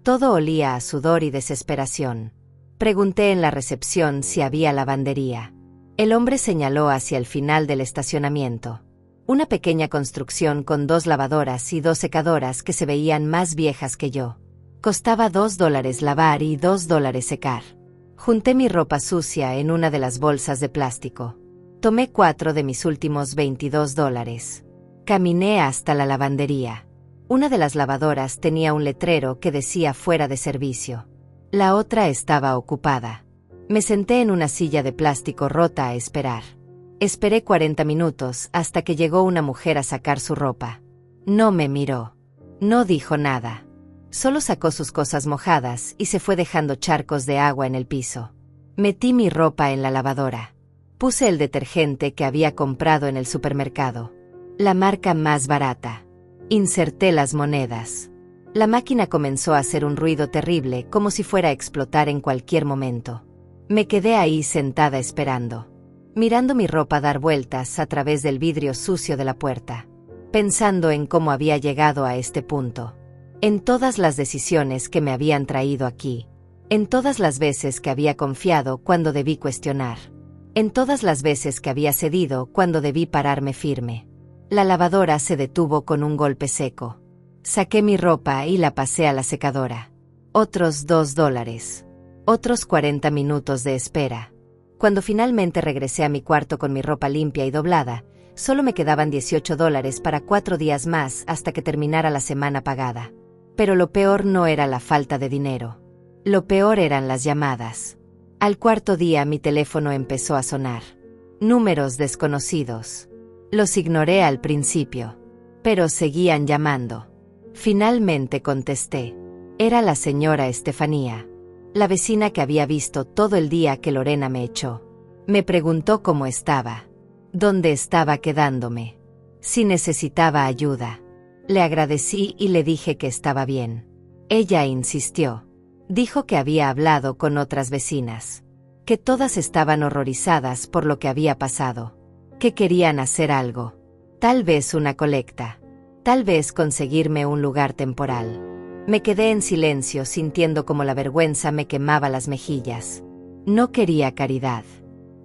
Todo olía a sudor y desesperación. Pregunté en la recepción si había lavandería. El hombre señaló hacia el final del estacionamiento. Una pequeña construcción con 2 lavadoras y 2 secadoras que se veían más viejas que yo. Costaba $2 lavar y $2 secar. Junté mi ropa sucia en una de las bolsas de plástico. Tomé 4 de mis últimos $22. Caminé hasta la lavandería. Una de las lavadoras tenía un letrero que decía fuera de servicio. La otra estaba ocupada. Me senté en una silla de plástico rota a esperar. Esperé 40 minutos hasta que llegó una mujer a sacar su ropa. No me miró. No dijo nada. Solo sacó sus cosas mojadas y se fue dejando charcos de agua en el piso. Metí mi ropa en la lavadora. Puse el detergente que había comprado en el supermercado. La marca más barata. Inserté las monedas. La máquina comenzó a hacer un ruido terrible, como si fuera a explotar en cualquier momento. Me quedé ahí sentada esperando, mirando mi ropa dar vueltas a través del vidrio sucio de la puerta, pensando en cómo había llegado a este punto, en todas las decisiones que me habían traído aquí, en todas las veces que había confiado cuando debí cuestionar, en todas las veces que había cedido cuando debí pararme firme. La lavadora se detuvo con un golpe seco. Saqué mi ropa y la pasé a la secadora. Otros $2. Otros 40 minutos de espera. Cuando finalmente regresé a mi cuarto con mi ropa limpia y doblada, solo me quedaban $18 para 4 días más hasta que terminara la semana pagada. Pero lo peor no era la falta de dinero. Lo peor eran las llamadas. Al 4.º día mi teléfono empezó a sonar. Números desconocidos. Los ignoré al principio, pero seguían llamando. Finalmente contesté. Era la señora Estefanía, la vecina que había visto todo el día que Lorena me echó. Me preguntó cómo estaba, dónde estaba quedándome, si necesitaba ayuda. Le agradecí y le dije que estaba bien. Ella insistió. Dijo que había hablado con otras vecinas, que todas estaban horrorizadas por lo que había pasado, que querían hacer algo, tal vez una colecta. Tal vez conseguirme un lugar temporal. Me quedé en silencio sintiendo como la vergüenza me quemaba las mejillas. No quería caridad.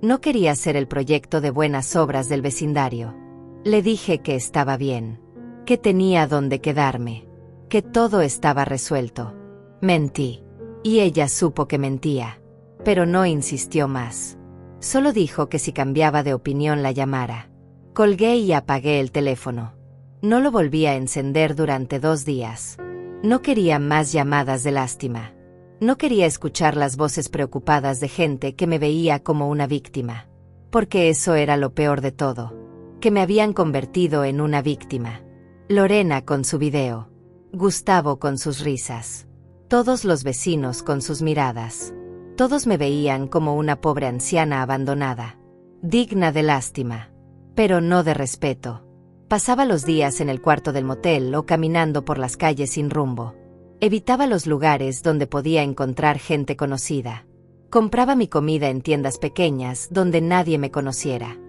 No quería ser el proyecto de buenas obras del vecindario. Le dije que estaba bien, que tenía dónde quedarme, que todo estaba resuelto. Mentí. Y ella supo que mentía, pero no insistió más. Solo dijo que si cambiaba de opinión la llamara. Colgué y apagué el teléfono. No lo volví a encender durante 2 días. No quería más llamadas de lástima. No quería escuchar las voces preocupadas de gente que me veía como una víctima. Porque eso era lo peor de todo. Que me habían convertido en una víctima. Lorena con su video. Gustavo con sus risas. Todos los vecinos con sus miradas. Todos me veían como una pobre anciana abandonada. Digna de lástima. Pero no de respeto. Pasaba los días en el cuarto del motel o caminando por las calles sin rumbo. Evitaba los lugares donde podía encontrar gente conocida. Compraba mi comida en tiendas pequeñas donde nadie me conociera.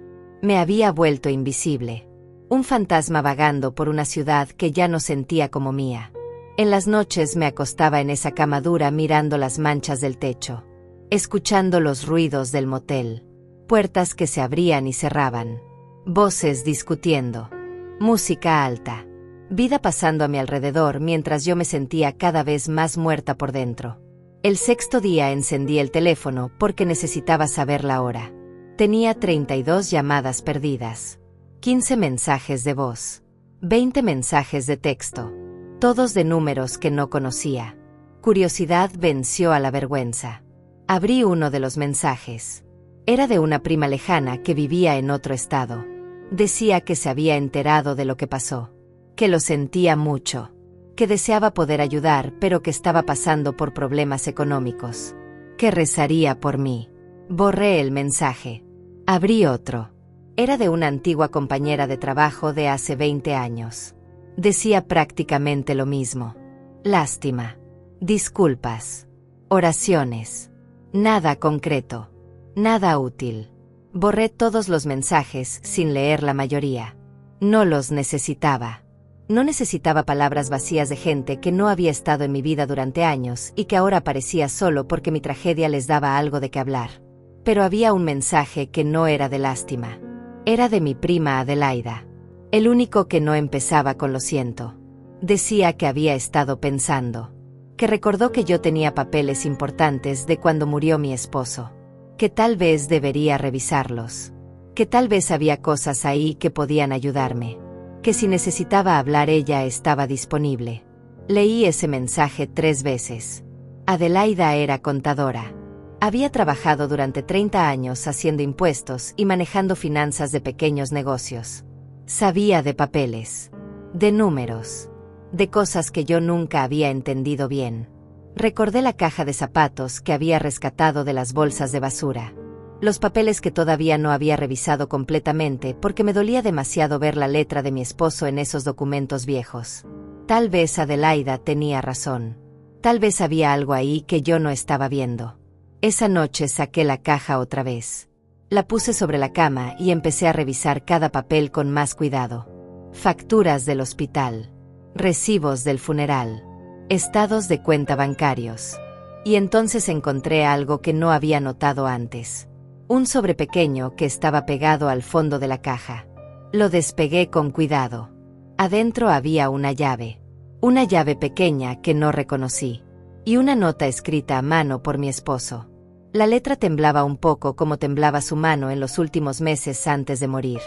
Me había vuelto invisible. Un fantasma vagando por una ciudad que ya no sentía como mía. En las noches me acostaba en esa cama dura mirando las manchas del techo, escuchando los ruidos del motel, puertas que se abrían y cerraban, voces discutiendo. Música alta. Vida pasando a mi alrededor mientras yo me sentía cada vez más muerta por dentro. El 6.º día encendí el teléfono porque necesitaba saber la hora. Tenía 32 llamadas perdidas, 15 mensajes de voz, 20 mensajes de texto, todos de números que no conocía. Curiosidad venció a la vergüenza. Abrí uno de los mensajes. Era de una prima lejana que vivía en otro estado. Decía que se había enterado de lo que pasó, que lo sentía mucho, que deseaba poder ayudar pero que estaba pasando por problemas económicos, que rezaría por mí. Borré el mensaje. Abrí otro. Era de una antigua compañera de trabajo de hace 20 años. Decía prácticamente lo mismo. Lástima. Disculpas. Oraciones. Nada concreto. Nada útil. Borré todos los mensajes sin leer la mayoría. No los necesitaba. No necesitaba palabras vacías de gente que no había estado en mi vida durante años y que ahora aparecía solo porque mi tragedia les daba algo de qué hablar. Pero había un mensaje que no era de lástima. Era de mi prima Adelaida. El único que no empezaba con lo siento. Decía que había estado pensando. Que recordó que yo tenía papeles importantes de cuando murió mi esposo. Que tal vez debería revisarlos. Que tal vez había cosas ahí que podían ayudarme. Que si necesitaba hablar ella estaba disponible. Leí ese mensaje 3 veces. Adelaida era contadora. Había trabajado durante 30 años haciendo impuestos y manejando finanzas de pequeños negocios. Sabía de papeles, de números, de cosas que yo nunca había entendido bien. Recordé la caja de zapatos que había rescatado de las bolsas de basura. Los papeles que todavía no había revisado completamente porque me dolía demasiado ver la letra de mi esposo en esos documentos viejos. Tal vez Adelaida tenía razón. Tal vez había algo ahí que yo no estaba viendo. Esa noche saqué la caja otra vez. La puse sobre la cama y empecé a revisar cada papel con más cuidado. Facturas del hospital. Recibos del funeral. Estados de cuenta bancarios. Y entonces encontré algo que no había notado antes. Un sobre pequeño que estaba pegado al fondo de la caja. Lo despegué con cuidado. Adentro había una llave. Una llave pequeña que no reconocí. Y una nota escrita a mano por mi esposo. La letra temblaba un poco como temblaba su mano en los últimos meses antes de morir.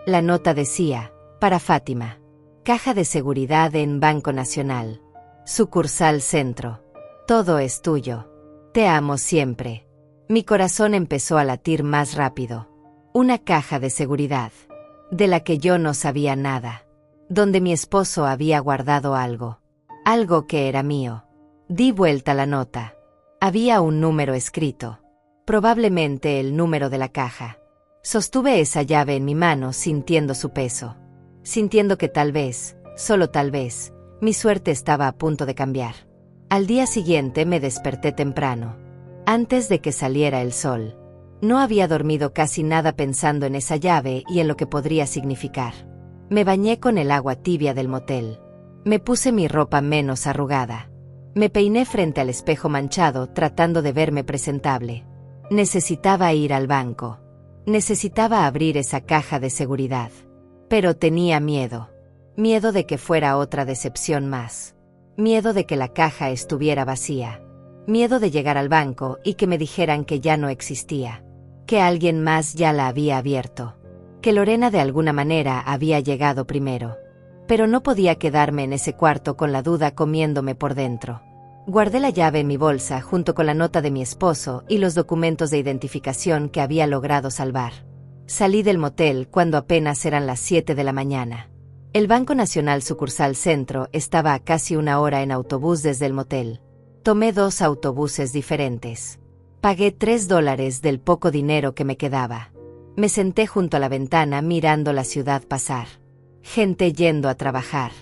La nota decía, para Fátima. Caja de seguridad en Banco Nacional. Sucursal Centro. Todo es tuyo. Te amo siempre. Mi corazón empezó a latir más rápido. Una caja de seguridad. De la que yo no sabía nada. Donde mi esposo había guardado algo. Algo que era mío. Di vuelta la nota. Había un número escrito. Probablemente el número de la caja. Sostuve esa llave en mi mano sintiendo su peso. Sintiendo que tal vez, solo tal vez, mi suerte estaba a punto de cambiar. Al día siguiente me desperté temprano. Antes de que saliera el sol. No había dormido casi nada pensando en esa llave y en lo que podría significar. Me bañé con el agua tibia del motel. Me puse mi ropa menos arrugada. Me peiné frente al espejo manchado tratando de verme presentable. Necesitaba ir al banco. Necesitaba abrir esa caja de seguridad. Pero tenía miedo. Miedo de que fuera otra decepción más. Miedo de que la caja estuviera vacía. Miedo de llegar al banco y que me dijeran que ya no existía. Que alguien más ya la había abierto. Que Lorena de alguna manera había llegado primero. Pero no podía quedarme en ese cuarto con la duda comiéndome por dentro. Guardé la llave en mi bolsa junto con la nota de mi esposo y los documentos de identificación que había logrado salvar. Salí del motel cuando apenas eran las 7 de la mañana. El Banco Nacional Sucursal Centro estaba a casi 1 hora en autobús desde el motel. Tomé 2 autobuses diferentes. Pagué $3 del poco dinero que me quedaba. Me senté junto a la ventana mirando la ciudad pasar. Gente yendo a trabajar.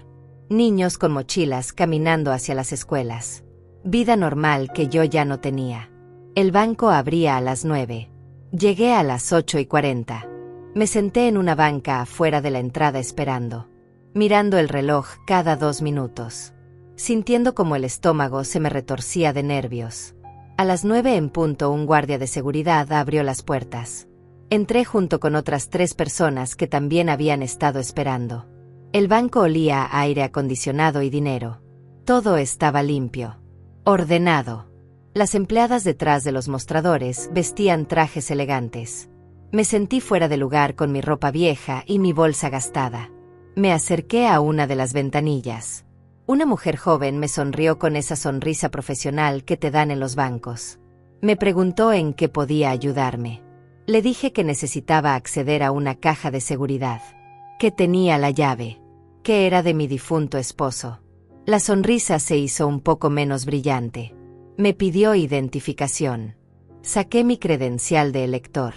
Niños con mochilas caminando hacia las escuelas. Vida normal que yo ya no tenía. El banco abría a las 9. Llegué a las 8:40. Me senté en una banca afuera de la entrada esperando. Mirando el reloj cada 2 minutos. Sintiendo como el estómago se me retorcía de nervios. A las 9 en punto un guardia de seguridad abrió las puertas. Entré junto con otras 3 personas que también habían estado esperando. El banco olía a aire acondicionado y dinero. Todo estaba limpio. Ordenado. Las empleadas detrás de los mostradores vestían trajes elegantes. Me sentí fuera de lugar con mi ropa vieja y mi bolsa gastada. Me acerqué a una de las ventanillas. Una mujer joven me sonrió con esa sonrisa profesional que te dan en los bancos. Me preguntó en qué podía ayudarme. Le dije que necesitaba acceder a una caja de seguridad. Que tenía la llave. Que era de mi difunto esposo. La sonrisa se hizo un poco menos brillante. Me pidió identificación. Saqué mi credencial de elector.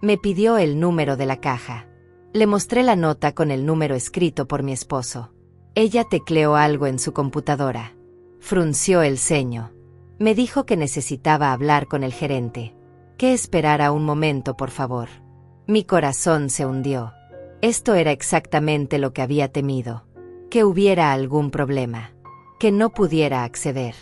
Me pidió el número de la caja. Le mostré la nota con el número escrito por mi esposo. Ella tecleó algo en su computadora. Frunció el ceño. Me dijo que necesitaba hablar con el gerente. Que esperara un momento, por favor. Mi corazón se hundió. Esto era exactamente lo que había temido. que hubiera algún problema, que no pudiera acceder.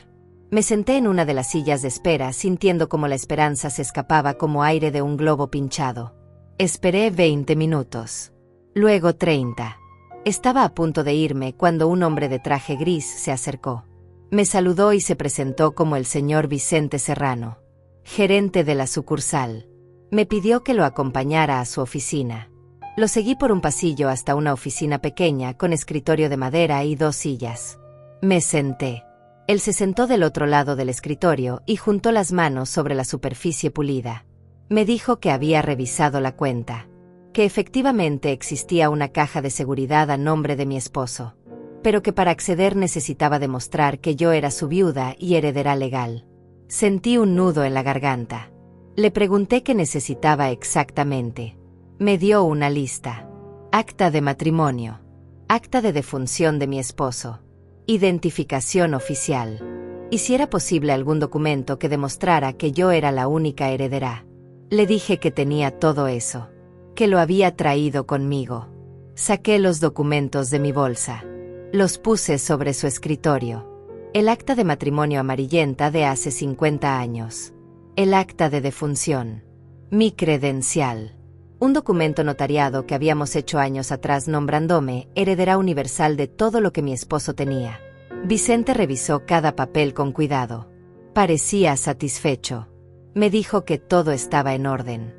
Me senté en una de las sillas de espera sintiendo como la esperanza se escapaba como aire de un globo pinchado. Esperé 20 minutos. Luego 30. Estaba a punto de irme cuando un hombre de traje gris se acercó. Me saludó y se presentó como el señor Vicente Serrano, gerente de la sucursal. Me pidió que lo acompañara a su oficina. Lo seguí por un pasillo hasta una oficina pequeña con escritorio de madera y 2 sillas. Me senté. Él se sentó del otro lado del escritorio y juntó las manos sobre la superficie pulida. Me dijo que había revisado la cuenta, que efectivamente existía una caja de seguridad a nombre de mi esposo, pero que para acceder necesitaba demostrar que yo era su viuda y heredera legal. Sentí un nudo en la garganta. Le pregunté qué necesitaba exactamente. Me dio una lista. Acta de matrimonio, acta de defunción de mi esposo, identificación oficial, y si era posible algún documento que demostrara que yo era la única heredera. Le dije que tenía todo eso, que lo había traído conmigo. Saqué los documentos de mi bolsa. Los puse sobre su escritorio. El acta de matrimonio amarillenta de hace 50 años. El acta de defunción. Mi credencial. Un documento notariado que habíamos hecho años atrás nombrándome heredera universal de todo lo que mi esposo tenía. Vicente revisó cada papel con cuidado. Parecía satisfecho. Me dijo que todo estaba en orden,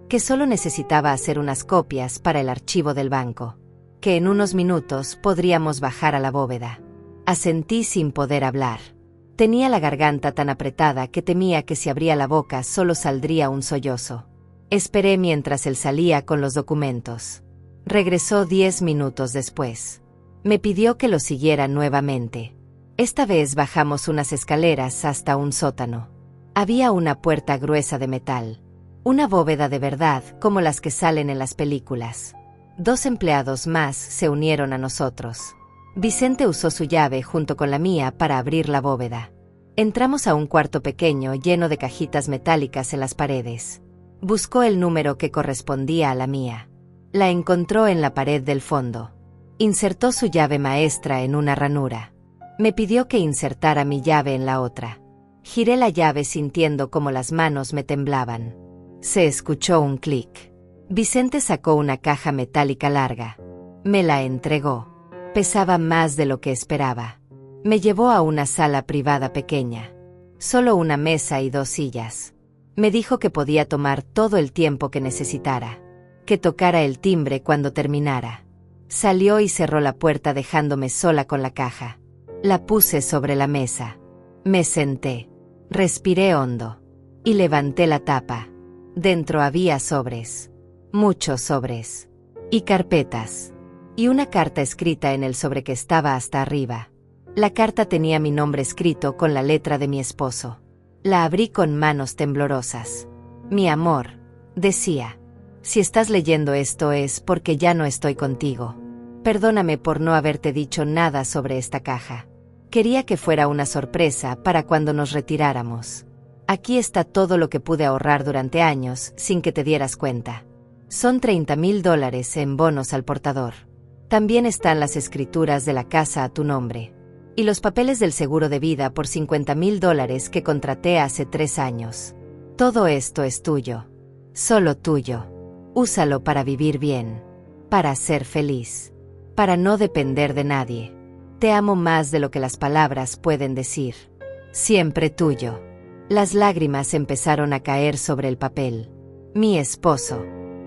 que solo necesitaba hacer unas copias para el archivo del banco, que en unos minutos podríamos bajar a la bóveda. Asentí sin poder hablar. Tenía la garganta tan apretada que temía que si abría la boca solo saldría un sollozo. Esperé mientras él salía con los documentos. Regresó 10 minutos después. Me pidió que lo siguiera nuevamente. Esta vez bajamos unas escaleras hasta un sótano. Había una puerta gruesa de metal. Una bóveda de verdad como las que salen en las películas. 2 empleados más se unieron a nosotros. Vicente usó su llave junto con la mía para abrir la bóveda. Entramos a un cuarto pequeño lleno de cajitas metálicas en las paredes. Buscó el número que correspondía a la mía. La encontró en la pared del fondo. Insertó su llave maestra en una ranura. Me pidió que insertara mi llave en la otra. Giré la llave sintiendo como las manos me temblaban. Se escuchó un clic. Vicente sacó una caja metálica larga. Me la entregó. Pesaba más de lo que esperaba. Me llevó a una sala privada pequeña. Solo una mesa y 2 sillas. Me dijo que podía tomar todo el tiempo que necesitara. Que tocara el timbre cuando terminara. Salió y cerró la puerta dejándome sola con la caja. La puse sobre la mesa. Me senté. Respiré hondo. Y levanté la tapa. Dentro había sobres. Muchos sobres. Y carpetas. Y una carta escrita en el sobre que estaba hasta arriba. La carta tenía mi nombre escrito con la letra de mi esposo. La abrí con manos temblorosas. Mi amor, decía. Si estás leyendo esto es porque ya no estoy contigo. Perdóname por no haberte dicho nada sobre esta caja. Quería que fuera una sorpresa para cuando nos retiráramos. Aquí está todo lo que pude ahorrar durante años sin que te dieras cuenta. Son $30,000 en bonos al portador. También están las escrituras de la casa a tu nombre. Y los papeles del seguro de vida por $50,000 que contraté hace 3 años. Todo esto es tuyo. Solo tuyo. Úsalo para vivir bien. Para ser feliz. Para no depender de nadie. Te amo más de lo que las palabras pueden decir. Siempre tuyo. Las lágrimas empezaron a caer sobre el papel. Mi esposo.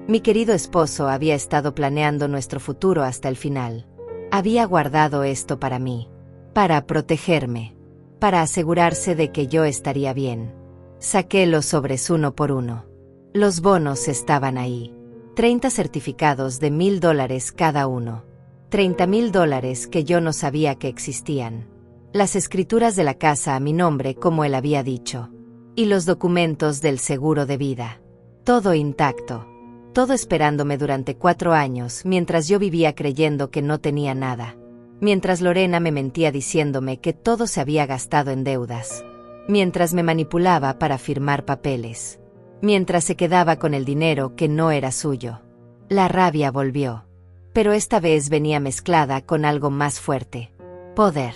Mi querido esposo había estado planeando nuestro futuro hasta el final. Había guardado esto para mí. Para protegerme. Para asegurarse de que yo estaría bien. Saqué los sobres uno por uno. Los bonos estaban ahí. 30 certificados de $1,000 cada uno. $30,000 que yo no sabía que existían. Las escrituras de la casa a mi nombre como él había dicho. Y los documentos del seguro de vida. Todo intacto. Todo esperándome durante 4 años mientras yo vivía creyendo que no tenía nada. Mientras Lorena me mentía diciéndome que todo se había gastado en deudas. Mientras me manipulaba para firmar papeles. Mientras se quedaba con el dinero que no era suyo. La rabia volvió. pero esta vez venía mezclada con algo más fuerte. Poder.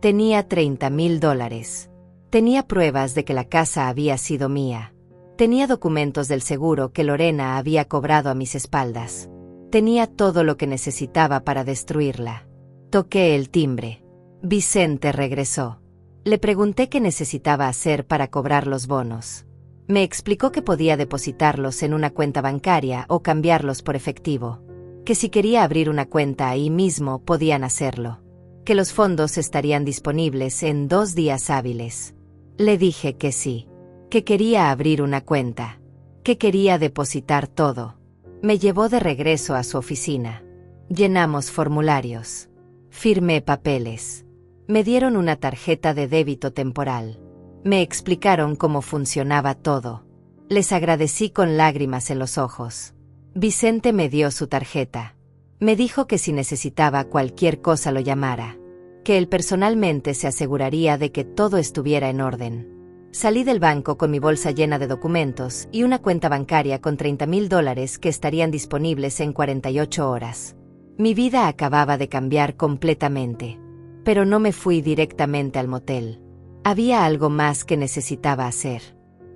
Tenía $30,000. Tenía pruebas de que la casa había sido mía. Tenía documentos del seguro que Lorena había cobrado a mis espaldas. Tenía todo lo que necesitaba para destruirla. Toqué el timbre. Vicente regresó. Le pregunté qué necesitaba hacer para cobrar los bonos. Me explicó que podía depositarlos en una cuenta bancaria o cambiarlos por efectivo. Que si quería abrir una cuenta ahí mismo podían hacerlo. Que los fondos estarían disponibles en 2 días hábiles. Le dije que sí. Que quería abrir una cuenta. Que quería depositar todo. Me llevó de regreso a su oficina. Llenamos formularios. Firmé papeles. Me dieron una tarjeta de débito temporal. Me explicaron cómo funcionaba todo. Les agradecí con lágrimas en los ojos. Vicente me dio su tarjeta. Me dijo que si necesitaba cualquier cosa lo llamara. Que él personalmente se aseguraría de que todo estuviera en orden. Salí del banco con mi bolsa llena de documentos y una cuenta bancaria con $30,000 que estarían disponibles en 48 horas. Mi vida acababa de cambiar completamente. Pero no me fui directamente al motel. Había algo más que necesitaba hacer.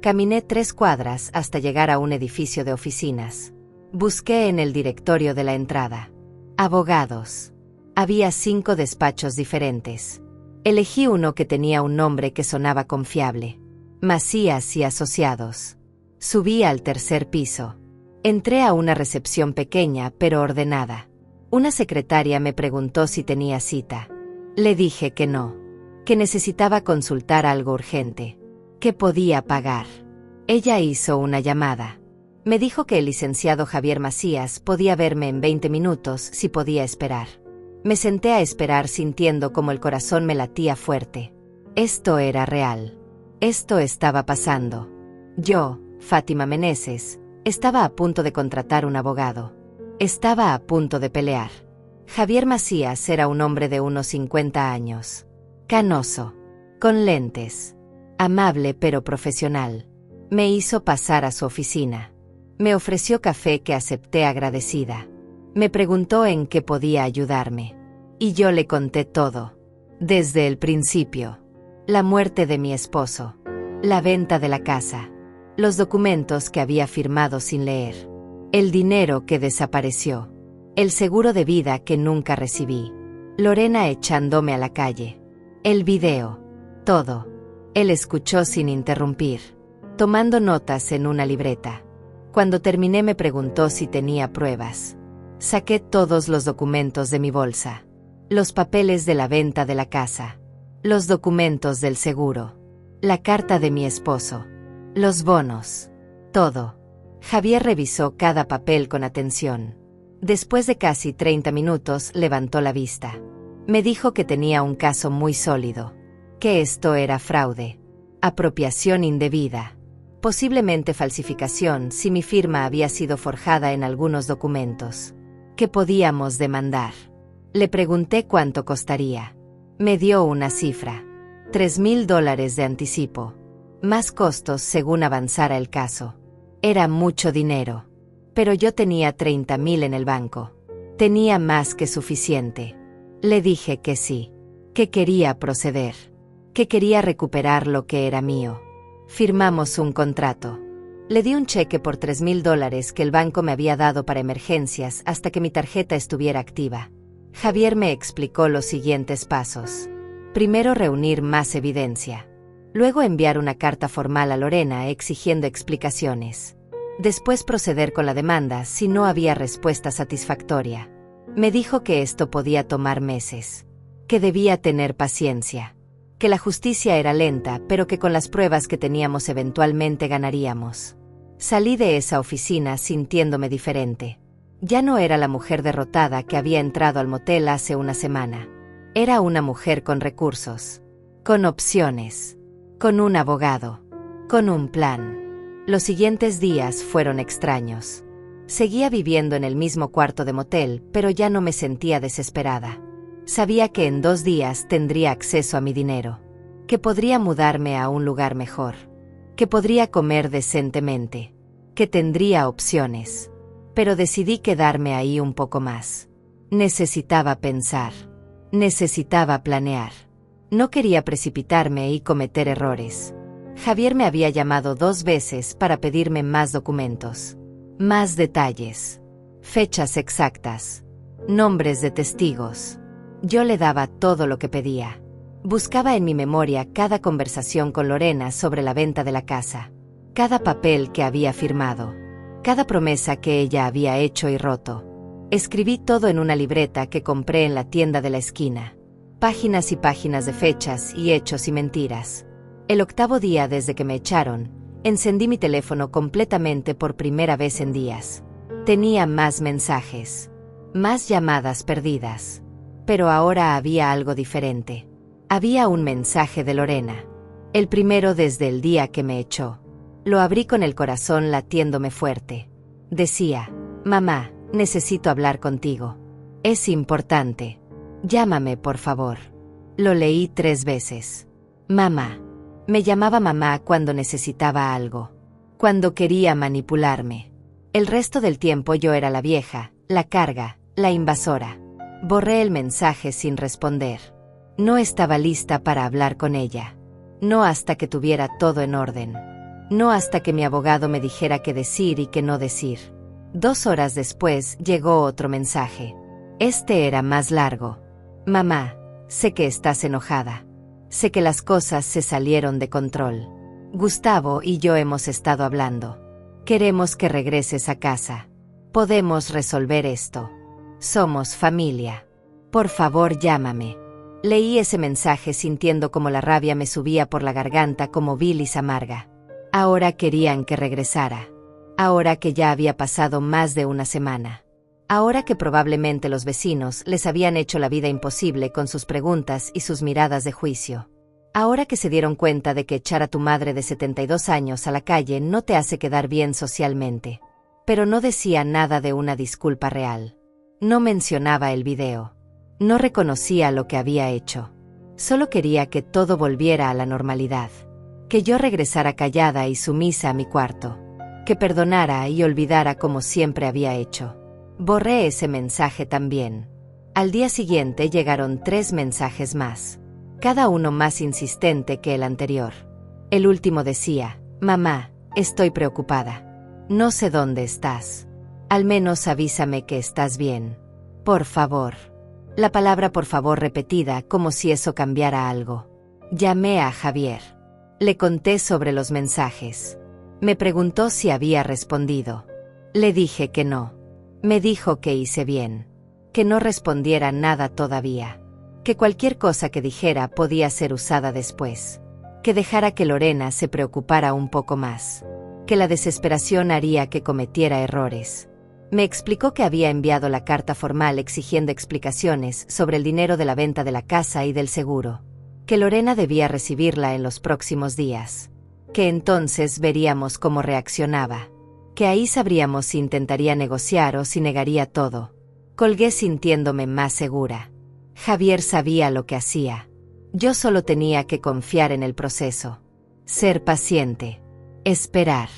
Caminé 3 cuadras hasta llegar a un edificio de oficinas. Busqué en el directorio de la entrada. Abogados. Había 5 despachos diferentes. Elegí uno que tenía un nombre que sonaba confiable. Macías y Asociados. Subí al 3er piso. Entré a una recepción pequeña pero ordenada. Una secretaria me preguntó si tenía cita. Le dije que no. Que necesitaba consultar algo urgente. Que podía pagar. Ella hizo una llamada. Me dijo que el licenciado Javier Macías podía verme en 20 minutos si podía esperar. Me senté a esperar sintiendo como el corazón me latía fuerte. Esto era real. Esto estaba pasando. Yo, Fátima Meneses, estaba a punto de contratar un abogado. Estaba a punto de pelear. Javier Macías era un hombre de unos 50 años. Canoso. Con lentes. Amable pero profesional. Me hizo pasar a su oficina. Me ofreció café que acepté agradecida. Me preguntó en qué podía ayudarme. Y yo le conté todo. Desde el principio. La muerte de mi esposo. La venta de la casa. Los documentos que había firmado sin leer. El dinero que desapareció. El seguro de vida que nunca recibí. Lorena echándome a la calle. El video. Todo. Él escuchó sin interrumpir. Tomando notas en una libreta. Cuando terminé me preguntó si tenía pruebas. Saqué todos los documentos de mi bolsa. Los papeles de la venta de la casa. Los documentos del seguro. La carta de mi esposo. Los bonos. Todo. Javier revisó cada papel con atención. Después de casi 30 minutos levantó la vista. Me dijo que tenía un caso muy sólido. Que esto era fraude. Apropiación indebida. Posiblemente falsificación si mi firma había sido forjada en algunos documentos. Que podíamos demandar. Le pregunté cuánto costaría. Me dio una cifra. $3,000 de anticipo. Más costos según avanzara el caso. Era mucho dinero. Pero yo tenía 30,000 en el banco. Tenía más que suficiente. Le dije que sí. Que quería proceder. Que quería recuperar lo que era mío. Firmamos un contrato. Le di un cheque por $3,000 que el banco me había dado para emergencias hasta que mi tarjeta estuviera activa. Javier me explicó los siguientes pasos. Primero reunir más evidencia. Luego enviar una carta formal a Lorena exigiendo explicaciones. Después proceder con la demanda si no había respuesta satisfactoria. Me dijo que esto podía tomar meses. Que debía tener paciencia. Que la justicia era lenta, pero que con las pruebas que teníamos eventualmente ganaríamos. Salí de esa oficina sintiéndome diferente. Ya no era la mujer derrotada que había entrado al motel hace una semana. Era una mujer con recursos. Con opciones. Con un abogado. Con un plan. Los siguientes días fueron extraños. Seguía viviendo en el mismo cuarto de motel, pero ya no me sentía desesperada. Sabía que en 2 días tendría acceso a mi dinero. Que podría mudarme a un lugar mejor. Que podría comer decentemente. Que tendría opciones. Pero decidí quedarme ahí un poco más. Necesitaba pensar. Necesitaba planear. No quería precipitarme y cometer errores. Javier me había llamado 2 veces para pedirme más documentos. Más detalles. Fechas exactas. Nombres de testigos. Yo le daba todo lo que pedía. Buscaba en mi memoria cada conversación con Lorena sobre la venta de la casa. Cada papel que había firmado. Cada promesa que ella había hecho y roto. Escribí todo en una libreta que compré en la tienda de la esquina. Páginas y páginas de fechas y hechos y mentiras. El 8º día desde que me echaron, encendí mi teléfono completamente por primera vez en días. Tenía más mensajes. Más llamadas perdidas. Pero ahora había algo diferente. Había un mensaje de Lorena. El primero desde el día que me echó. Lo abrí con el corazón latiéndome fuerte. Decía: mamá, necesito hablar contigo. Es importante. Llámame, por favor. Lo leí 3 veces. Mamá. Me llamaba mamá cuando necesitaba algo. Cuando quería manipularme. El resto del tiempo yo era la vieja, la carga, la invasora. Borré el mensaje sin responder. No estaba lista para hablar con ella. No hasta que tuviera todo en orden. No hasta que mi abogado me dijera qué decir y qué no decir. 2 horas después llegó otro mensaje. Este era más largo. Mamá, sé que estás enojada. Sé que las cosas se salieron de control. Gustavo y yo hemos estado hablando. Queremos que regreses a casa. Podemos resolver esto. Somos familia. Por favor, llámame. Leí ese mensaje sintiendo como la rabia me subía por la garganta como bilis amarga. Ahora querían que regresara. Ahora que ya había pasado más de una semana. Ahora que probablemente los vecinos les habían hecho la vida imposible con sus preguntas y sus miradas de juicio. Ahora que se dieron cuenta de que echar a tu madre de 72 años a la calle no te hace quedar bien socialmente. Pero no decía nada de una disculpa real. No mencionaba el video. No reconocía lo que había hecho. Solo quería que todo volviera a la normalidad. Que yo regresara callada y sumisa a mi cuarto. Que perdonara y olvidara como siempre había hecho. Borré ese mensaje también. Al día siguiente llegaron 3 mensajes más. Cada uno más insistente que el anterior. El último decía: mamá, estoy preocupada. No sé dónde estás. Al menos avísame que estás bien. Por favor. La palabra por favor repetida como si eso cambiara algo. Llamé a Javier. Le conté sobre los mensajes. Me preguntó si había respondido. Le dije que no. Me dijo que hice bien. Que no respondiera nada todavía. Que cualquier cosa que dijera podía ser usada después. Que dejara que Lorena se preocupara un poco más. Que la desesperación haría que cometiera errores. Me explicó que había enviado la carta formal exigiendo explicaciones sobre el dinero de la venta de la casa y del seguro. Que Lorena debía recibirla en los próximos días. Que entonces veríamos cómo reaccionaba. Que ahí sabríamos si intentaría negociar o si negaría todo. Colgué sintiéndome más segura. Javier sabía lo que hacía. Yo solo tenía que confiar en el proceso. Ser paciente. Esperar.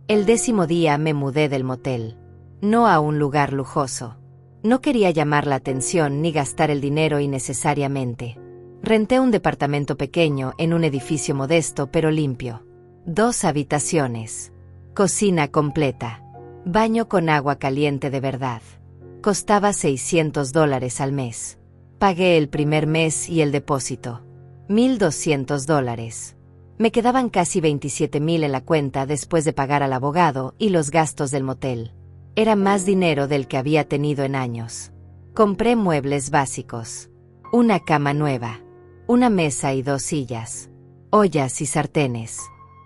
El 10º día me mudé del motel. No a un lugar lujoso. No quería llamar la atención ni gastar el dinero innecesariamente. Renté un departamento pequeño en un edificio modesto pero limpio. 2 habitaciones. Cocina completa. Baño con agua caliente de verdad. Costaba $600 al mes. Pagué el primer mes y el depósito. $1,200. Me quedaban casi $27,000 en la cuenta después de pagar al abogado y los gastos del motel. Era más dinero del que había tenido en años. Compré muebles básicos. Una cama nueva. Una mesa y 2 sillas. Ollas y sartenes.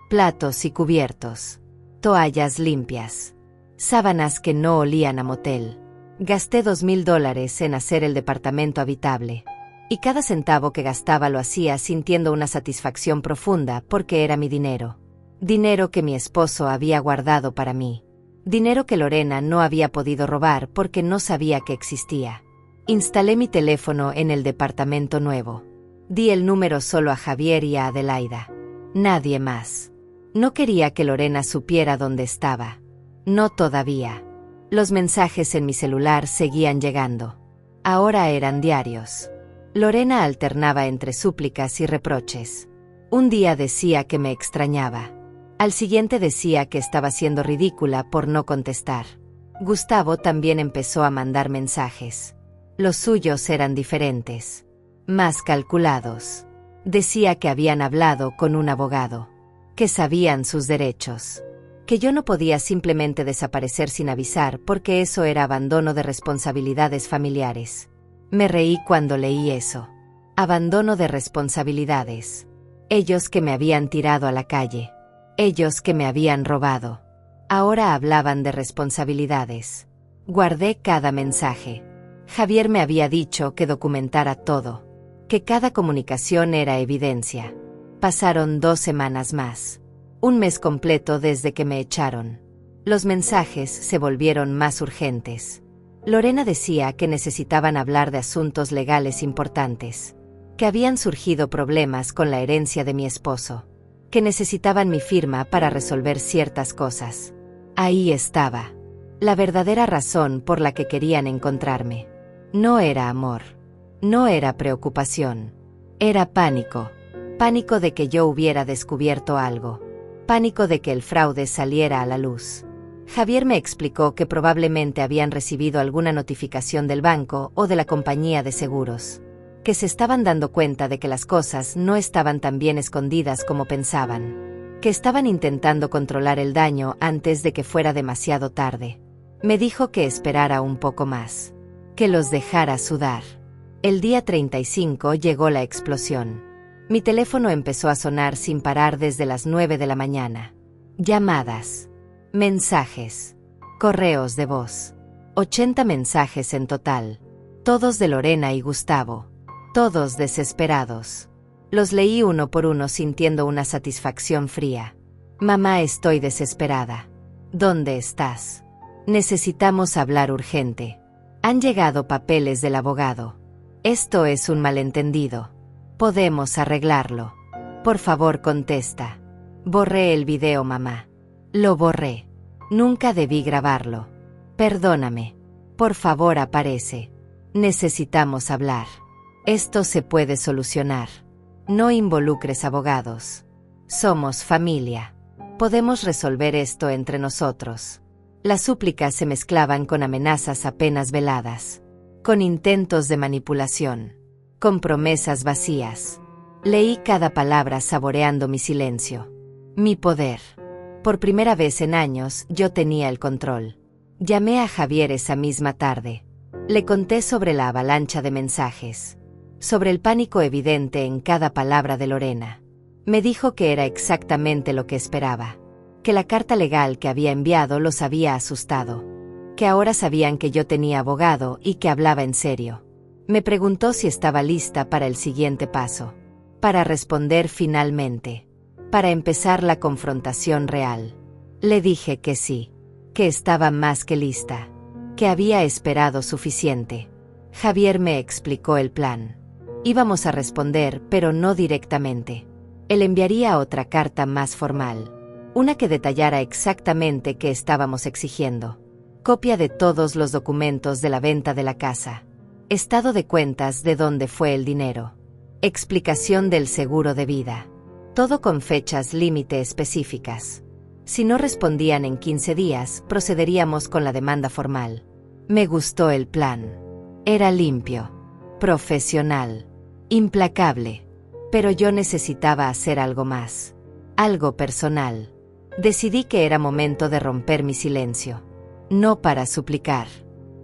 Platos y cubiertos. Toallas limpias. Sábanas que no olían a motel. Gasté $2,000 en hacer el departamento habitable. Y cada centavo que gastaba lo hacía sintiendo una satisfacción profunda porque era mi dinero. Dinero que mi esposo había guardado para mí. Dinero que Lorena no había podido robar porque no sabía que existía. Instalé mi teléfono en el departamento nuevo. Di el número solo a Javier y a Adelaida. Nadie más. No quería que Lorena supiera dónde estaba. No todavía. Los mensajes en mi celular seguían llegando. Ahora eran diarios. Lorena alternaba entre súplicas y reproches. Un día decía que me extrañaba. Al siguiente decía que estaba siendo ridícula por no contestar. Gustavo también empezó a mandar mensajes. Los suyos eran diferentes, más calculados. Decía que habían hablado con un abogado, que sabían sus derechos, que yo no podía simplemente desaparecer sin avisar porque eso era abandono de responsabilidades familiares. Me reí cuando leí eso. Abandono de responsabilidades. Ellos que me habían tirado a la calle. Ellos que me habían robado. Ahora hablaban de responsabilidades. Guardé cada mensaje. Javier me había dicho que documentara todo, que cada comunicación era evidencia. Pasaron 2 semanas más. Un mes completo desde que me echaron. Los mensajes se volvieron más urgentes. Lorena decía que necesitaban hablar de asuntos legales importantes, que habían surgido problemas con la herencia de mi esposo, que necesitaban mi firma para resolver ciertas cosas. Ahí estaba. La verdadera razón por la que querían encontrarme. No era amor. No era preocupación. Era pánico. Pánico de que yo hubiera descubierto algo. Pánico de que el fraude saliera a la luz. Javier me explicó que probablemente habían recibido alguna notificación del banco o de la compañía de seguros, que se estaban dando cuenta de que las cosas no estaban tan bien escondidas como pensaban, que estaban intentando controlar el daño antes de que fuera demasiado tarde. Me dijo que esperara un poco más, que los dejara sudar. El día 35 llegó la explosión. Mi teléfono empezó a sonar sin parar desde las 9 de la mañana. Llamadas, mensajes, correos de voz. 80 mensajes en total. Todos de Lorena y Gustavo. Todos desesperados. Los leí uno por uno sintiendo una satisfacción fría. Mamá, estoy desesperada. ¿Dónde estás? Necesitamos hablar urgente. Han llegado papeles del abogado. Esto es un malentendido. Podemos arreglarlo. Por favor, contesta. Borré el video, mamá. Lo borré. Nunca debí grabarlo. Perdóname. Por favor, aparece. Necesitamos hablar. Esto se puede solucionar. No involucres abogados. Somos familia. Podemos resolver esto entre nosotros. Las súplicas se mezclaban con amenazas apenas veladas, con intentos de manipulación, con promesas vacías. Leí cada palabra saboreando mi silencio. Mi poder. Por primera vez en años, yo tenía el control. Llamé a Javier esa misma tarde. Le conté sobre la avalancha de mensajes, sobre el pánico evidente en cada palabra de Lorena. Me dijo que era exactamente lo que esperaba, que la carta legal que había enviado los había asustado, que ahora sabían que yo tenía abogado y que hablaba en serio. Me preguntó si estaba lista para el siguiente paso, para responder finalmente, para empezar la confrontación real. Le dije que sí, que estaba más que lista, que había esperado suficiente. Javier me explicó el plan. Íbamos a responder, pero no directamente. Él enviaría otra carta más formal, una que detallara exactamente qué estábamos exigiendo. Copia de todos los documentos de la venta de la casa. Estado de cuentas de dónde fue el dinero. Explicación del seguro de vida. Todo con fechas límite específicas. Si no respondían en 15 días, procederíamos con la demanda formal. Me gustó el plan. Era limpio, profesional, implacable. Pero yo necesitaba hacer algo más. Algo personal. Decidí que era momento de romper mi silencio. No para suplicar.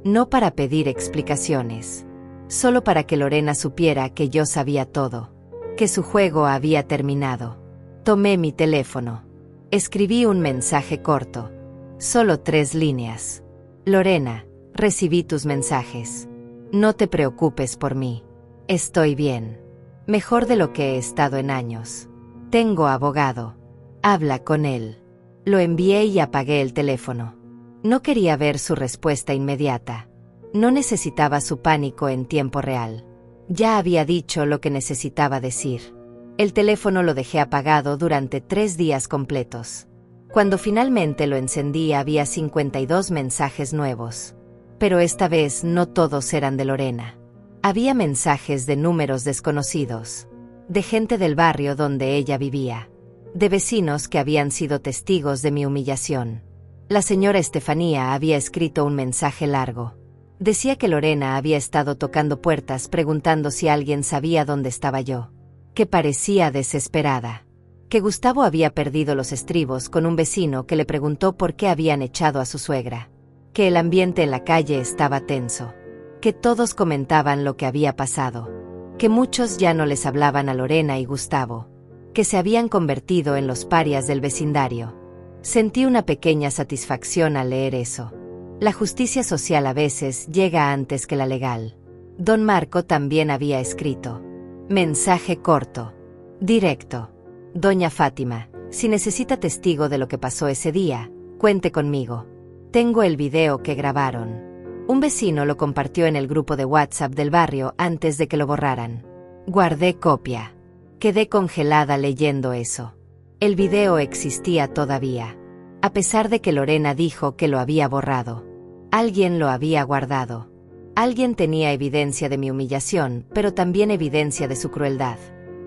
No para pedir explicaciones. Solo para que Lorena supiera que yo sabía todo. Que su juego había terminado. Tomé mi teléfono. Escribí un mensaje corto. Solo 3 líneas. Lorena, recibí tus mensajes. No te preocupes por mí. Estoy bien. Mejor de lo que he estado en años. Tengo abogado. Habla con él. Lo envié y apagué el teléfono. No quería ver su respuesta inmediata. No necesitaba su pánico en tiempo real. Ya había dicho lo que necesitaba decir. El teléfono lo dejé apagado durante 3 días completos. Cuando finalmente lo encendí había 52 mensajes nuevos. Pero esta vez no todos eran de Lorena. Había mensajes de números desconocidos, de gente del barrio donde ella vivía, de vecinos que habían sido testigos de mi humillación. La señora Estefanía había escrito un mensaje largo. Decía que Lorena había estado tocando puertas preguntando si alguien sabía dónde estaba yo, que parecía desesperada, que Gustavo había perdido los estribos con un vecino que le preguntó por qué habían echado a su suegra, que el ambiente en la calle estaba tenso, que todos comentaban lo que había pasado, que muchos ya no les hablaban a Lorena y Gustavo, que se habían convertido en los parias del vecindario. Sentí una pequeña satisfacción al leer eso. La justicia social a veces llega antes que la legal. Don Marco también había escrito. Mensaje corto, directo. Doña Fátima, si necesita testigo de lo que pasó ese día, cuente conmigo. Tengo el video que grabaron. Un vecino lo compartió en el grupo de WhatsApp del barrio antes de que lo borraran. Guardé copia. Quedé congelada leyendo eso. El video existía todavía. A pesar de que Lorena dijo que lo había borrado. Alguien lo había guardado. Alguien tenía evidencia de mi humillación, pero también evidencia de su crueldad.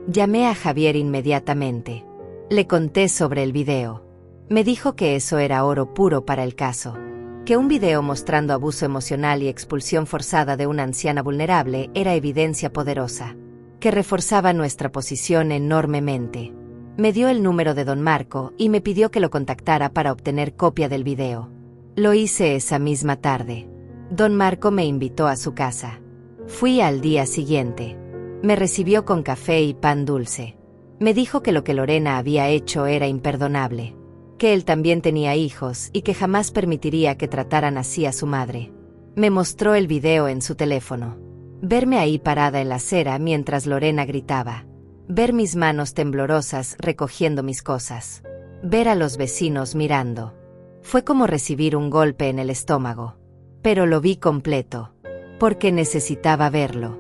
Llamé a Javier inmediatamente. Le conté sobre el video. Me dijo que eso era oro puro para el caso. Que un video mostrando abuso emocional y expulsión forzada de una anciana vulnerable era evidencia poderosa, que reforzaba nuestra posición enormemente. Me dio el número de don Marco y me pidió que lo contactara para obtener copia del video. Lo hice esa misma tarde. Don Marco me invitó a su casa. Fui al día siguiente. Me recibió con café y pan dulce. Me dijo que lo que Lorena había hecho era imperdonable, que él también tenía hijos y que jamás permitiría que trataran así a su madre. Me mostró el video en su teléfono. Verme ahí parada en la acera mientras Lorena gritaba. Ver mis manos temblorosas recogiendo mis cosas. Ver a los vecinos mirando. Fue como recibir un golpe en el estómago. Pero lo vi completo. Porque necesitaba verlo.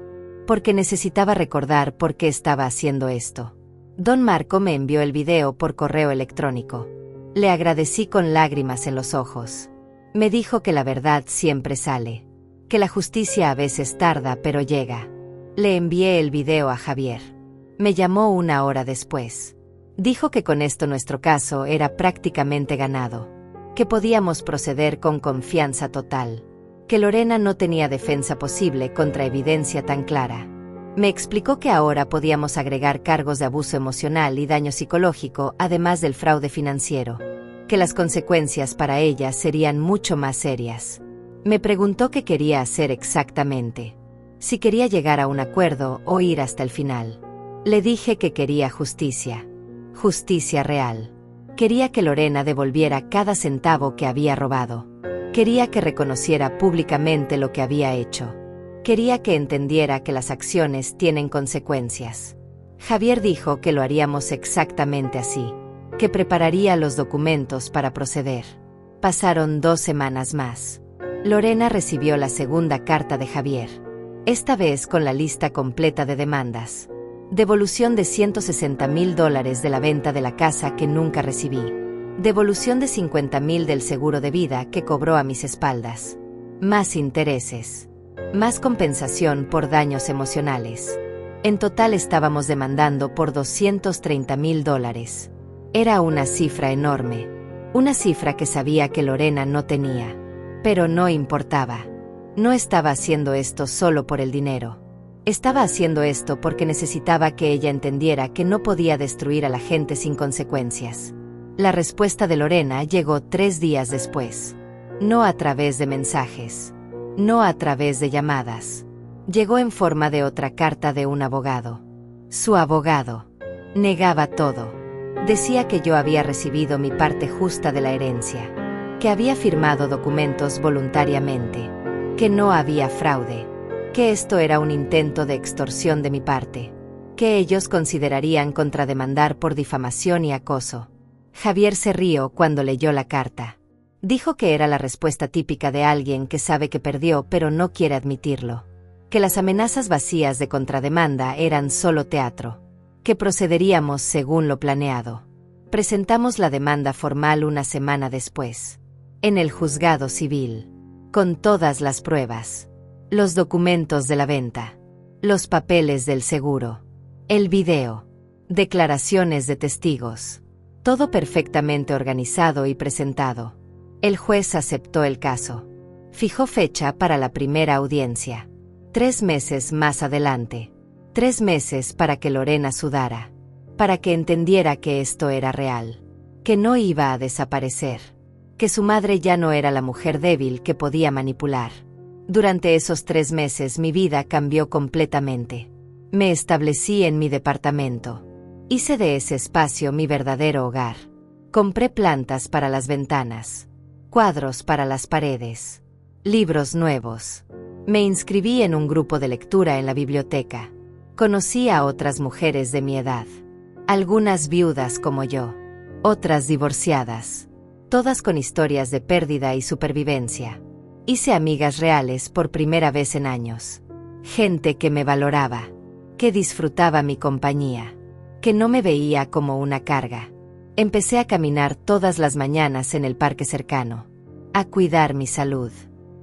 Porque necesitaba recordar por qué estaba haciendo esto. Don Marco me envió el video por correo electrónico. Le agradecí con lágrimas en los ojos. Me dijo que la verdad siempre sale. Que la justicia a veces tarda pero llega. Le envié el video a Javier. Me llamó una hora después. Dijo que con esto nuestro caso era prácticamente ganado. Que podíamos proceder con confianza total. Que Lorena no tenía defensa posible contra evidencia tan clara. Me explicó que ahora podíamos agregar cargos de abuso emocional y daño psicológico, además del fraude financiero. Que las consecuencias para ella serían mucho más serias. Me preguntó qué quería hacer exactamente. Si quería llegar a un acuerdo o ir hasta el final. Le dije que quería justicia. Justicia real. Quería que Lorena devolviera cada centavo que había robado. Quería que reconociera públicamente lo que había hecho. Quería que entendiera que las acciones tienen consecuencias. Javier dijo que lo haríamos exactamente así, que prepararía los documentos para proceder. Pasaron 2 semanas más. Lorena recibió la segunda carta de Javier. Esta vez con la lista completa de demandas. Devolución de $160,000 de la venta de la casa que nunca recibí. Devolución de $50,000 del seguro de vida que cobró a mis espaldas. Más intereses. Más compensación por daños emocionales. En total estábamos demandando por $230,000. Era una cifra enorme. Una cifra que sabía que Lorena no tenía. Pero no importaba. No estaba haciendo esto solo por el dinero. Estaba haciendo esto porque necesitaba que ella entendiera que no podía destruir a la gente sin consecuencias. La respuesta de Lorena llegó 3 días después. No a través de mensajes. No a través de llamadas. Llegó en forma de otra carta de un abogado. Su abogado negaba todo. Decía que yo había recibido mi parte justa de la herencia, que había firmado documentos voluntariamente, que no había fraude, que esto era un intento de extorsión de mi parte, que ellos considerarían contrademandar por difamación y acoso. Javier se rió cuando leyó la carta. Dijo que era la respuesta típica de alguien que sabe que perdió pero no quiere admitirlo. Que las amenazas vacías de contrademanda eran solo teatro. Que procederíamos según lo planeado. Presentamos la demanda formal una semana después. En el juzgado civil. con todas las pruebas, los documentos de la venta, los papeles del seguro, el video, declaraciones de testigos, todo perfectamente organizado y presentado. El juez aceptó el caso. Fijó fecha para la primera audiencia. 3 meses más adelante. 3 meses para que Lorena sudara, para que entendiera que esto era real, que no iba a desaparecer, que su madre ya no era la mujer débil que podía manipular. Durante esos 3 meses mi vida cambió completamente. Me establecí en mi departamento. Hice de ese espacio mi verdadero hogar. Compré plantas para las ventanas, cuadros para las paredes, libros nuevos. Me inscribí en un grupo de lectura en la biblioteca. Conocí a otras mujeres de mi edad, algunas viudas como yo, otras divorciadas, todas con historias de pérdida y supervivencia. Hice amigas reales por primera vez en años. Gente que me valoraba, que disfrutaba mi compañía, que no me veía como una carga. Empecé a caminar todas las mañanas en el parque cercano, a cuidar mi salud,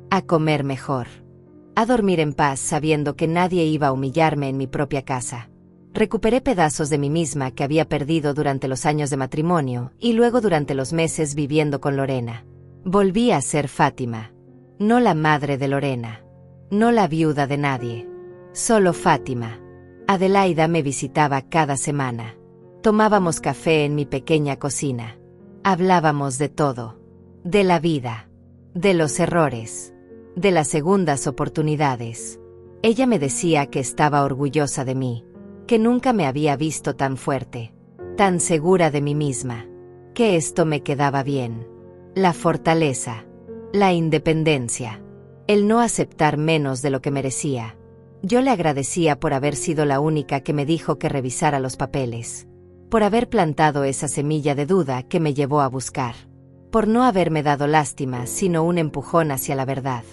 a comer mejor, a dormir en paz sabiendo que nadie iba a humillarme en mi propia casa. Recuperé pedazos de mí misma que había perdido durante los años de matrimonio y luego durante los meses viviendo con Lorena. Volví a ser Fátima, no la madre de Lorena, no la viuda de nadie, solo Fátima. Adelaida me visitaba cada semana. Tomábamos café en mi pequeña cocina. Hablábamos de todo, de la vida, de los errores, de las segundas oportunidades. Ella me decía que estaba orgullosa de mí, que nunca me había visto tan fuerte, tan segura de mí misma, que esto me quedaba bien. La fortaleza, la independencia, el no aceptar menos de lo que merecía. Yo le agradecía por haber sido la única que me dijo que revisara los papeles, por haber plantado esa semilla de duda que me llevó a buscar, por no haberme dado lástima sino un empujón hacia la verdad.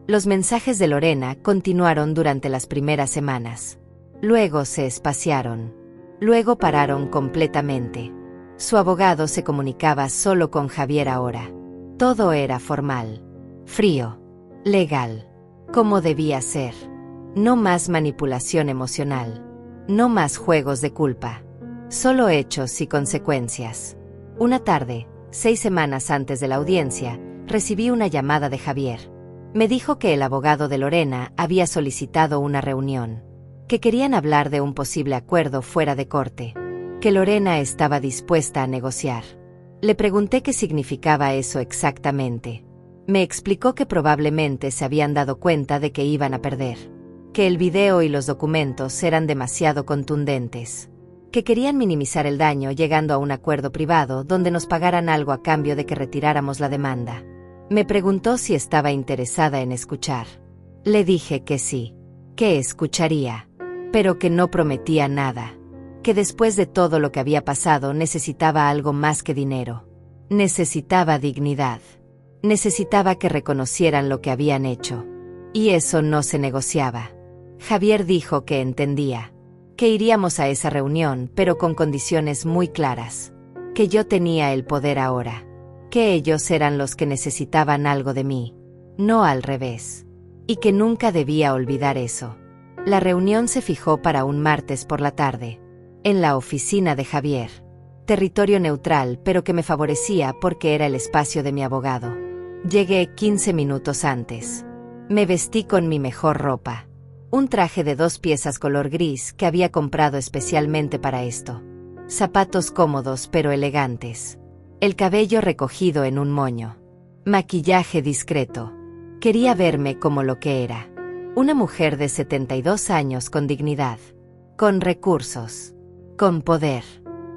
Los mensajes de Lorena continuaron durante las primeras semanas. Luego se espaciaron. Luego pararon completamente. Su abogado se comunicaba solo con Javier ahora. Todo era formal, frío, legal, como debía ser. No más manipulación emocional. No más juegos de culpa. Solo hechos y consecuencias. Una tarde, 6 semanas antes de la audiencia, recibí una llamada de Javier. Me dijo que el abogado de Lorena había solicitado una reunión, que querían hablar de un posible acuerdo fuera de corte, que Lorena estaba dispuesta a negociar. Le pregunté qué significaba eso exactamente. Me explicó que probablemente se habían dado cuenta de que iban a perder, que el video y los documentos eran demasiado contundentes, que querían minimizar el daño llegando a un acuerdo privado donde nos pagaran algo a cambio de que retiráramos la demanda. Me preguntó si estaba interesada en escuchar. Le dije que sí, que escucharía, pero que no prometía nada, que después de todo lo que había pasado necesitaba algo más que dinero. Necesitaba dignidad. Necesitaba que reconocieran lo que habían hecho. Y eso no se negociaba. Javier dijo que entendía, que iríamos a esa reunión pero con condiciones muy claras, que yo tenía el poder ahora, que ellos eran los que necesitaban algo de mí, no al revés, y que nunca debía olvidar eso. La reunión se fijó para un martes por la tarde, en la oficina de Javier, territorio neutral pero que me favorecía porque era el espacio de mi abogado. Llegué 15 minutos antes. Me vestí con mi mejor ropa, un traje de 2 piezas color gris que había comprado especialmente para esto, zapatos cómodos pero elegantes, el cabello recogido en un moño, maquillaje discreto. Quería verme como lo que era, una mujer de 72 años con dignidad, con recursos, con poder,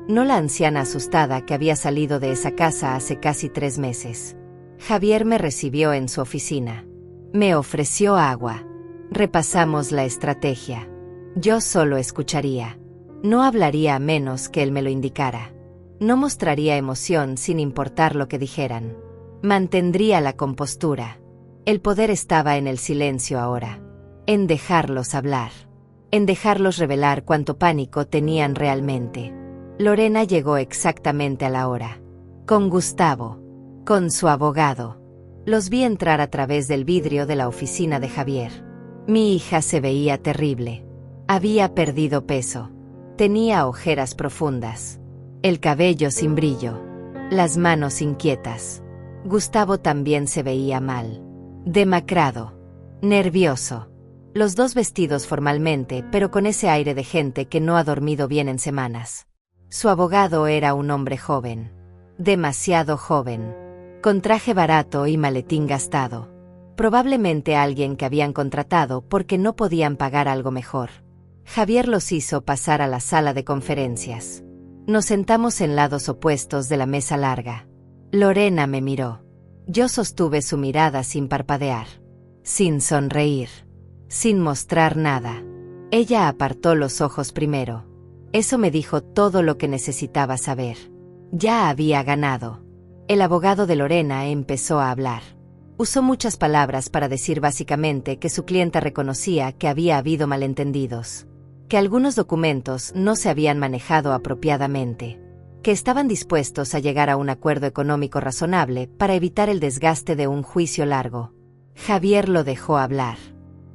no la anciana asustada que había salido de esa casa hace casi 3 meses. Javier me recibió en su oficina. Me ofreció agua. Repasamos la estrategia. Yo solo escucharía. No hablaría a menos que él me lo indicara. No mostraría emoción sin importar lo que dijeran. Mantendría la compostura. El poder estaba en el silencio ahora. En dejarlos hablar. En dejarlos revelar cuánto pánico tenían realmente. Lorena llegó exactamente a la hora. Con Gustavo. Con su abogado. Los vi entrar a través del vidrio de la oficina de Javier. Mi hija se veía terrible. Había perdido peso. Tenía ojeras profundas. El cabello sin brillo. Las manos inquietas. Gustavo también se veía mal. Demacrado. Nervioso. Los dos vestidos formalmente, pero con ese aire de gente que no ha dormido bien en semanas. Su abogado era un hombre joven. Demasiado joven. Con traje barato y maletín gastado. Probablemente alguien que habían contratado porque no podían pagar algo mejor. Javier los hizo pasar a la sala de conferencias. Nos sentamos en lados opuestos de la mesa larga. Lorena me miró. Yo sostuve su mirada sin parpadear. Sin sonreír. Sin mostrar nada. Ella apartó los ojos primero. Eso me dijo todo lo que necesitaba saber. Ya había ganado. El abogado de Lorena empezó a hablar. Usó muchas palabras para decir básicamente que su clienta reconocía que había habido malentendidos, que algunos documentos no se habían manejado apropiadamente, que estaban dispuestos a llegar a un acuerdo económico razonable para evitar el desgaste de un juicio largo. Javier lo dejó hablar.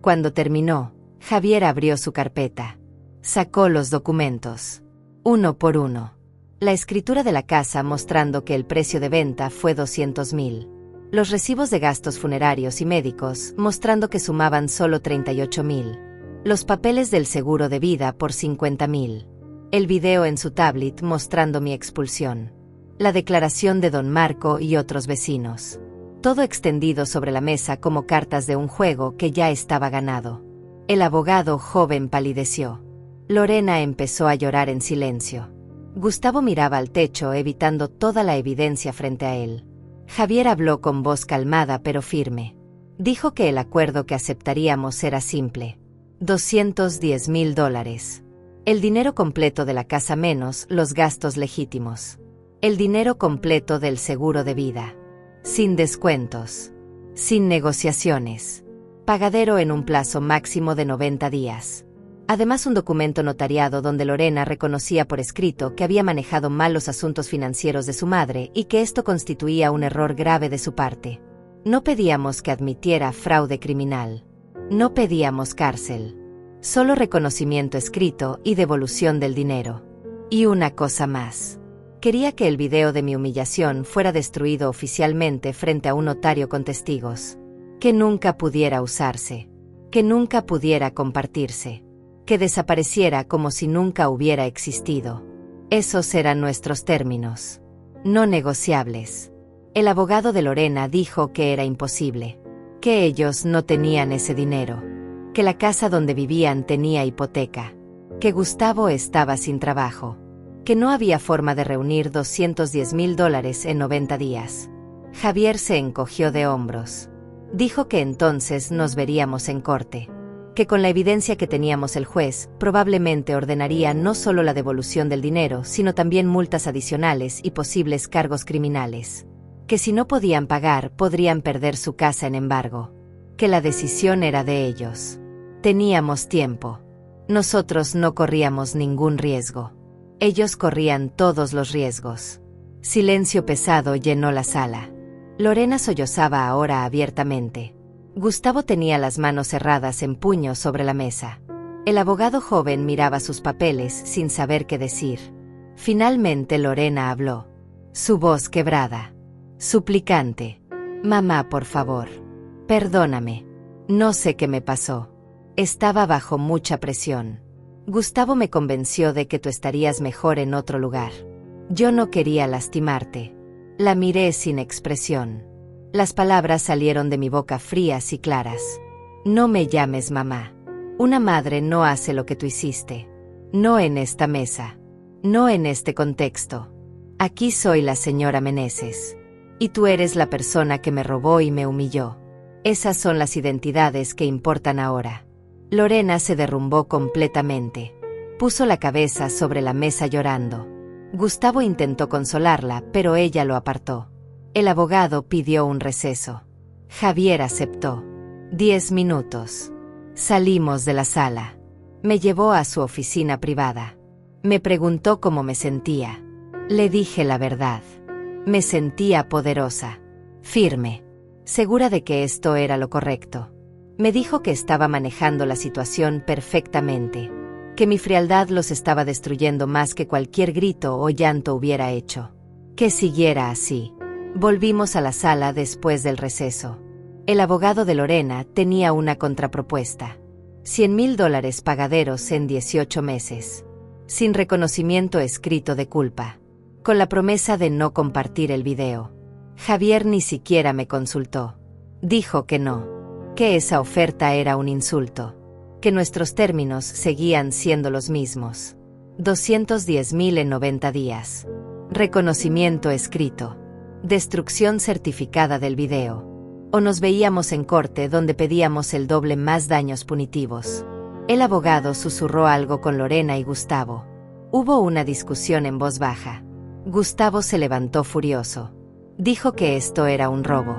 Cuando terminó, Javier abrió su carpeta. Sacó los documentos. Uno por uno. La escritura de la casa mostrando que el precio de venta fue 200,000. Los recibos de gastos funerarios y médicos mostrando que sumaban solo 38,000. Los papeles del seguro de vida por 50,000. El video en su tablet mostrando mi expulsión. La declaración de don Marco y otros vecinos. Todo extendido sobre la mesa como cartas de un juego que ya estaba ganado. El abogado joven palideció. Lorena empezó a llorar en silencio. Gustavo miraba al techo evitando toda la evidencia frente a él. Javier habló con voz calmada pero firme. Dijo que el acuerdo que aceptaríamos era simple. $210,000. El dinero completo de la casa menos los gastos legítimos. El dinero completo del seguro de vida. Sin descuentos. Sin negociaciones. Pagadero en un plazo máximo de 90 días. Además, un documento notariado donde Lorena reconocía por escrito que había manejado mal los asuntos financieros de su madre y que esto constituía un error grave de su parte. No pedíamos que admitiera fraude criminal. No pedíamos cárcel. Solo reconocimiento escrito y devolución del dinero. Y una cosa más. Quería que el video de mi humillación fuera destruido oficialmente frente a un notario con testigos. Que nunca pudiera usarse. Que nunca pudiera compartirse. Que desapareciera como si nunca hubiera existido. Esos eran nuestros términos. No negociables. El abogado de Lorena dijo que era imposible. Que ellos no tenían ese dinero. Que la casa donde vivían tenía hipoteca. Que Gustavo estaba sin trabajo. Que no había forma de reunir $210,000 en 90 días. Javier se encogió de hombros. Dijo que entonces nos veríamos en corte. Que con la evidencia que teníamos el juez, probablemente ordenaría no solo la devolución del dinero, sino también multas adicionales y posibles cargos criminales. Que si no podían pagar, podrían perder su casa en embargo. Que la decisión era de ellos. Teníamos tiempo. Nosotros no corríamos ningún riesgo. Ellos corrían todos los riesgos. Silencio pesado llenó la sala. Lorena sollozaba ahora abiertamente. Gustavo tenía las manos cerradas en puños sobre la mesa. El abogado joven miraba sus papeles sin saber qué decir. Finalmente Lorena habló. Su voz quebrada. Suplicante. Mamá, por favor. Perdóname. No sé qué me pasó. Estaba bajo mucha presión. Gustavo me convenció de que tú estarías mejor en otro lugar. Yo no quería lastimarte. La miré sin expresión. Las palabras salieron de mi boca frías y claras. No me llames mamá. Una madre no hace lo que tú hiciste. No en esta mesa. No en este contexto. Aquí soy la señora Meneses. Y tú eres la persona que me robó y me humilló. Esas son las identidades que importan ahora. Lorena se derrumbó completamente. Puso la cabeza sobre la mesa llorando. Gustavo intentó consolarla, pero ella lo apartó. El abogado pidió un receso. Javier aceptó. 10 minutos. Salimos de la sala. Me llevó a su oficina privada. Me preguntó cómo me sentía. Le dije la verdad. Me sentía poderosa. Firme. segura de que esto era lo correcto. Me dijo que estaba manejando la situación perfectamente, que mi frialdad los estaba destruyendo más que cualquier grito o llanto hubiera hecho. Que siguiera así. Volvimos a la sala después del receso. El abogado de Lorena tenía una contrapropuesta. $100,000 pagaderos en 18 meses. Sin reconocimiento escrito de culpa. Con la promesa de no compartir el video. Javier ni siquiera me consultó. Dijo que no. Que esa oferta era un insulto. Que nuestros términos seguían siendo los mismos. 210,000 en 90 días. Reconocimiento escrito. Destrucción certificada del video. O nos veíamos en corte donde pedíamos el doble más daños punitivos. El abogado susurró algo con Lorena y Gustavo. Hubo una discusión en voz baja. Gustavo se levantó furioso. Dijo que esto era un robo.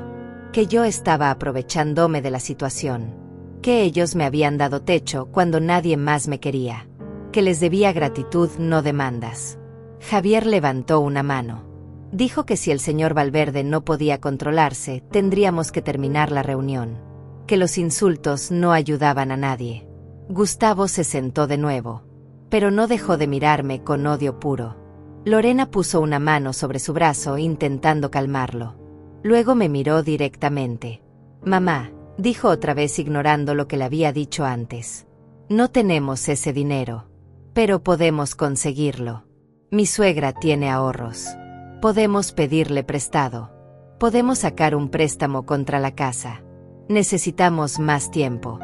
Que yo estaba aprovechándome de la situación. Que ellos me habían dado techo cuando nadie más me quería. Que les debía gratitud, no demandas. Javier levantó una mano. Dijo que si el señor Valverde no podía controlarse, tendríamos que terminar la reunión. Que los insultos no ayudaban a nadie. Gustavo se sentó de nuevo. Pero no dejó de mirarme con odio puro. Lorena puso una mano sobre su brazo intentando calmarlo. Luego me miró directamente. Mamá, dijo otra vez ignorando lo que le había dicho antes. No tenemos ese dinero. Pero podemos conseguirlo. Mi suegra tiene ahorros. Podemos pedirle prestado. Podemos sacar un préstamo contra la casa. Necesitamos más tiempo.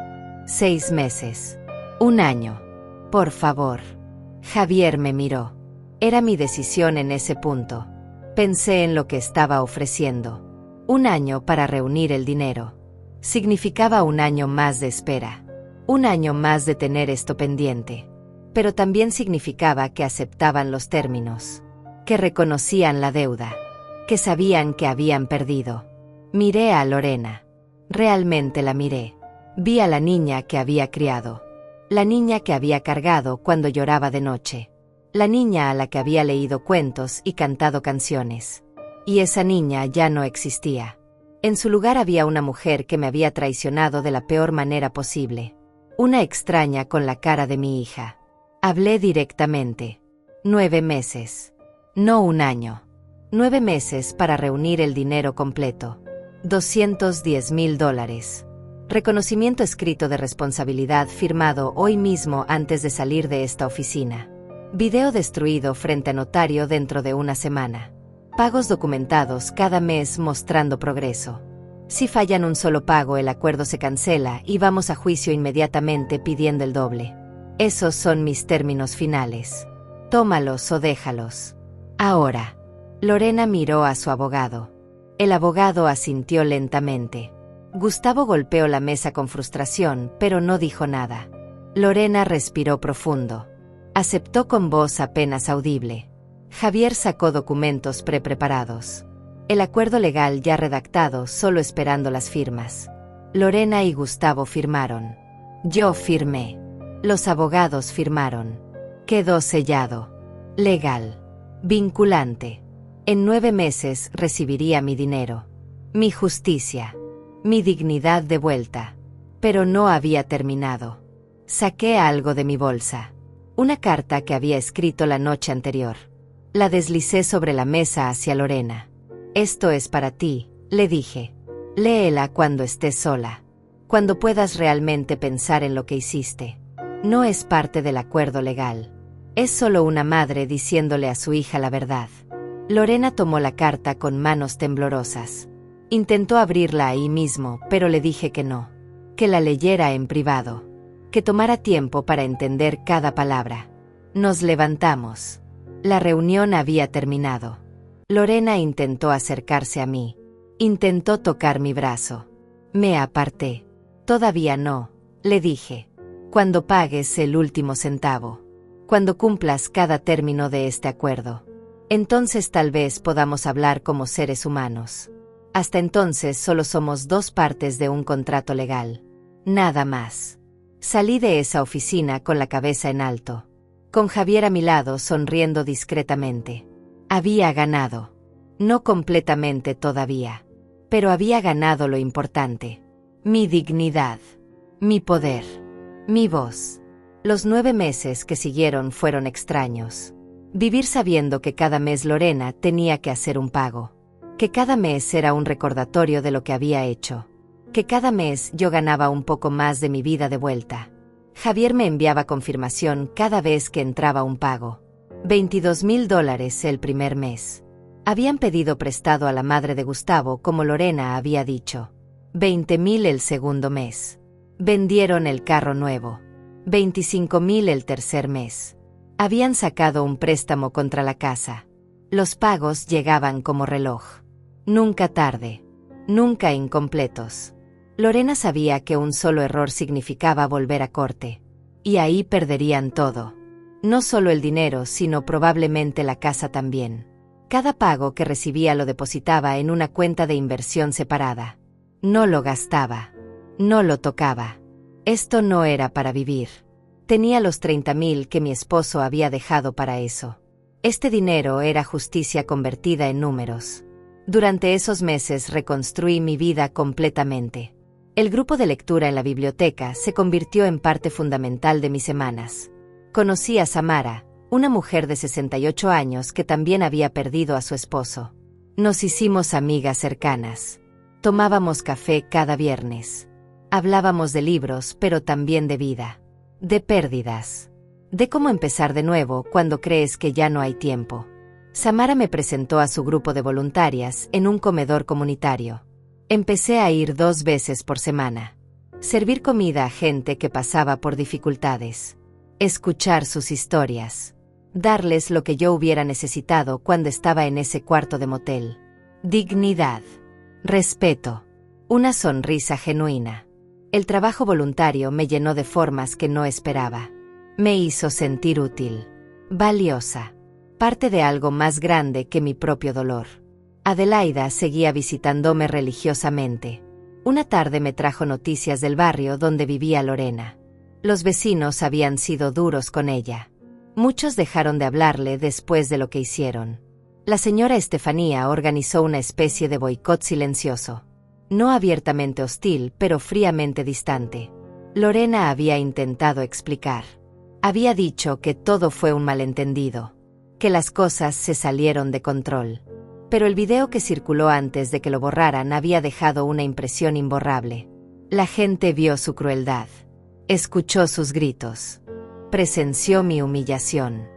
6 meses. 1 año. Por favor. Javier me miró. Era mi decisión en ese punto. Pensé en lo que estaba ofreciendo. 1 año para reunir el dinero. Significaba 1 año más de espera. 1 año más de tener esto pendiente. Pero también significaba que aceptaban los términos. Que reconocían la deuda. Que sabían que habían perdido. Miré a Lorena. Realmente la miré. Vi a la niña que había criado. La niña que había cargado cuando lloraba de noche. La niña a la que había leído cuentos y cantado canciones. Y esa niña ya no existía. En su lugar había una mujer que me había traicionado de la peor manera posible. Una extraña con la cara de mi hija. Hablé directamente. 9 meses. No 1 año. 9 meses para reunir el dinero completo. $210,000. Reconocimiento escrito de responsabilidad firmado hoy mismo antes de salir de esta oficina. Video destruido frente a notario dentro de 1 semana. Pagos documentados cada mes mostrando progreso. Si fallan un solo pago, el acuerdo se cancela y vamos a juicio inmediatamente pidiendo el doble. Esos son mis términos finales. Tómalos o déjalos. Ahora. Lorena miró a su abogado. El abogado asintió lentamente. Gustavo golpeó la mesa con frustración, pero no dijo nada. Lorena respiró profundo. Aceptó con voz apenas audible. Javier sacó documentos preparados. El acuerdo legal ya redactado, solo esperando las firmas. Lorena y Gustavo firmaron. Yo firmé. Los abogados firmaron. Quedó sellado. Legal. Vinculante. En 9 meses recibiría mi dinero. Mi justicia. Mi dignidad de vuelta. Pero no había terminado. Saqué algo de mi bolsa. Una carta que había escrito la noche anterior. La deslicé sobre la mesa hacia Lorena. Esto es para ti, le dije. Léela cuando estés sola. Cuando puedas realmente pensar en lo que hiciste. No es parte del acuerdo legal. Es solo una madre diciéndole a su hija la verdad. Lorena tomó la carta con manos temblorosas. Intentó abrirla ahí mismo, pero le dije que no. Que la leyera en privado. Que tomara tiempo para entender cada palabra. Nos levantamos. La reunión había terminado. Lorena intentó acercarse a mí. Intentó tocar mi brazo. Me aparté. Todavía no, le dije. Cuando pagues el último centavo. Cuando cumplas cada término de este acuerdo. Entonces tal vez podamos hablar como seres humanos. Hasta entonces solo somos 2 partes de un contrato legal. Nada más. Salí de esa oficina con la cabeza en alto. Con Javier a mi lado sonriendo discretamente. Había ganado. No completamente todavía. Pero había ganado lo importante: mi dignidad, mi poder, mi voz. Los 9 meses que siguieron fueron extraños. Vivir sabiendo que cada mes Lorena tenía que hacer un pago. Que cada mes era un recordatorio de lo que había hecho. Que cada mes yo ganaba un poco más de mi vida de vuelta. Javier me enviaba confirmación cada vez que entraba un pago. $22,000 el primer mes. Habían pedido prestado a la madre de Gustavo, como Lorena había dicho. 20,000 el segundo mes. Vendieron el carro nuevo. 25,000 el tercer mes. Habían sacado un préstamo contra la casa. Los pagos llegaban como reloj. Nunca tarde. Nunca incompletos. Lorena sabía que un solo error significaba volver a corte. Y ahí perderían todo. No solo el dinero, sino probablemente la casa también. Cada pago que recibía lo depositaba en una cuenta de inversión separada. No lo gastaba. No lo tocaba. Esto no era para vivir. Tenía los 30,000 que mi esposo había dejado para eso. Este dinero era justicia convertida en números. Durante esos meses reconstruí mi vida completamente. El grupo de lectura en la biblioteca se convirtió en parte fundamental de mis semanas. Conocí a Samara, una mujer de 68 años que también había perdido a su esposo. Nos hicimos amigas cercanas. Tomábamos café cada viernes. Hablábamos de libros, pero también de vida. De pérdidas. De cómo empezar de nuevo cuando crees que ya no hay tiempo. Samara me presentó a su grupo de voluntarias en un comedor comunitario. Empecé a ir 2 veces por semana. Servir comida a gente que pasaba por dificultades. Escuchar sus historias. Darles lo que yo hubiera necesitado cuando estaba en ese cuarto de motel. Dignidad. Respeto. Una sonrisa genuina. El trabajo voluntario me llenó de formas que no esperaba. Me hizo sentir útil. Valiosa. Parte de algo más grande que mi propio dolor. Adelaida seguía visitándome religiosamente. Una tarde me trajo noticias del barrio donde vivía Lorena. Los vecinos habían sido duros con ella. Muchos dejaron de hablarle después de lo que hicieron. La señora Estefanía organizó una especie de boicot silencioso. No abiertamente hostil, pero fríamente distante. Lorena había intentado explicar. Había dicho que todo fue un malentendido. Que las cosas se salieron de control. Pero el video que circuló antes de que lo borraran había dejado una impresión imborrable. La gente vio su crueldad. Escuchó sus gritos. Presenció mi humillación.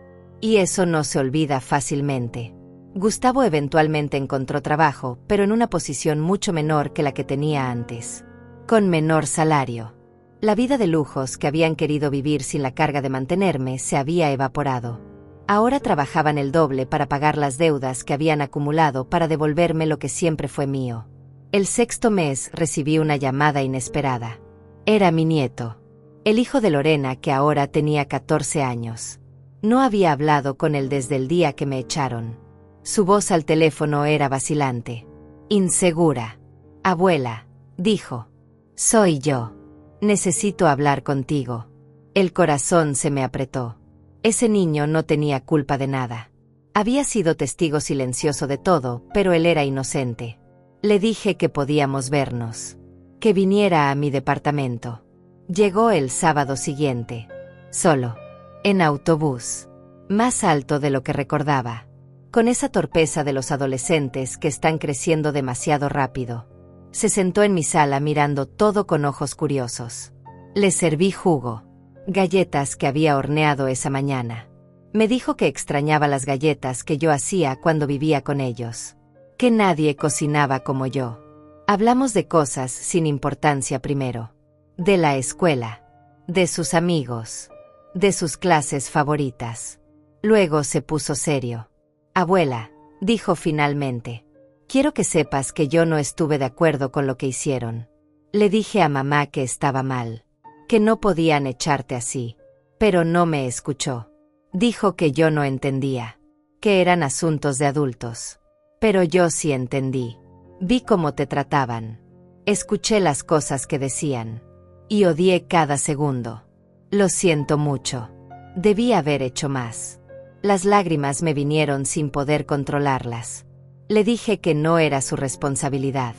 Y eso no se olvida fácilmente. Gustavo eventualmente encontró trabajo, pero en una posición mucho menor que la que tenía antes. Con menor salario. La vida de lujos que habían querido vivir sin la carga de mantenerme se había evaporado. Ahora trabajaban el doble para pagar las deudas que habían acumulado para devolverme lo que siempre fue mío. El 6º mes recibí una llamada inesperada. Era mi nieto. El hijo de Lorena, que ahora tenía 14 años. No había hablado con él desde el día que me echaron. Su voz al teléfono era vacilante. Insegura. Abuela, dijo. Soy yo. Necesito hablar contigo. El corazón se me apretó. Ese niño no tenía culpa de nada. Había sido testigo silencioso de todo, pero él era inocente. Le dije que podíamos vernos. Que viniera a mi departamento. Llegó el sábado siguiente. Solo. En autobús. Más alto de lo que recordaba. Con esa torpeza de los adolescentes que están creciendo demasiado rápido. Se sentó en mi sala mirando todo con ojos curiosos. Le serví jugo. Galletas que había horneado esa mañana. Me dijo que extrañaba las galletas que yo hacía cuando vivía con ellos. Que nadie cocinaba como yo. Hablamos de cosas sin importancia primero. De la escuela. De sus amigos. De sus clases favoritas. Luego se puso serio. Abuela, dijo finalmente. Quiero que sepas que yo no estuve de acuerdo con lo que hicieron. Le dije a mamá que estaba mal. Que no podían echarte así. Pero no me escuchó. Dijo que yo no entendía. Que eran asuntos de adultos. Pero yo sí entendí. Vi cómo te trataban. Escuché las cosas que decían. Y odié cada segundo. Lo siento mucho. Debí haber hecho más. Las lágrimas me vinieron sin poder controlarlas. Le dije que no era su responsabilidad.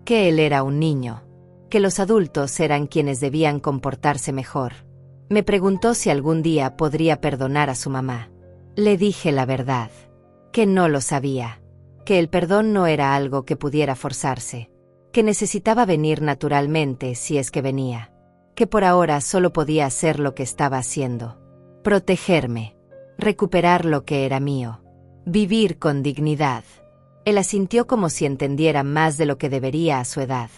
que él era un niño, que los adultos eran quienes debían comportarse mejor. Me preguntó si algún día podría perdonar a su mamá. Le dije la verdad, que no lo sabía, que el perdón no era algo que pudiera forzarse, que necesitaba venir naturalmente si es que venía, que por ahora solo podía hacer lo que estaba haciendo: protegerme, recuperar lo que era mío, vivir con dignidad. Él asintió como si entendiera más de lo que debería a su edad.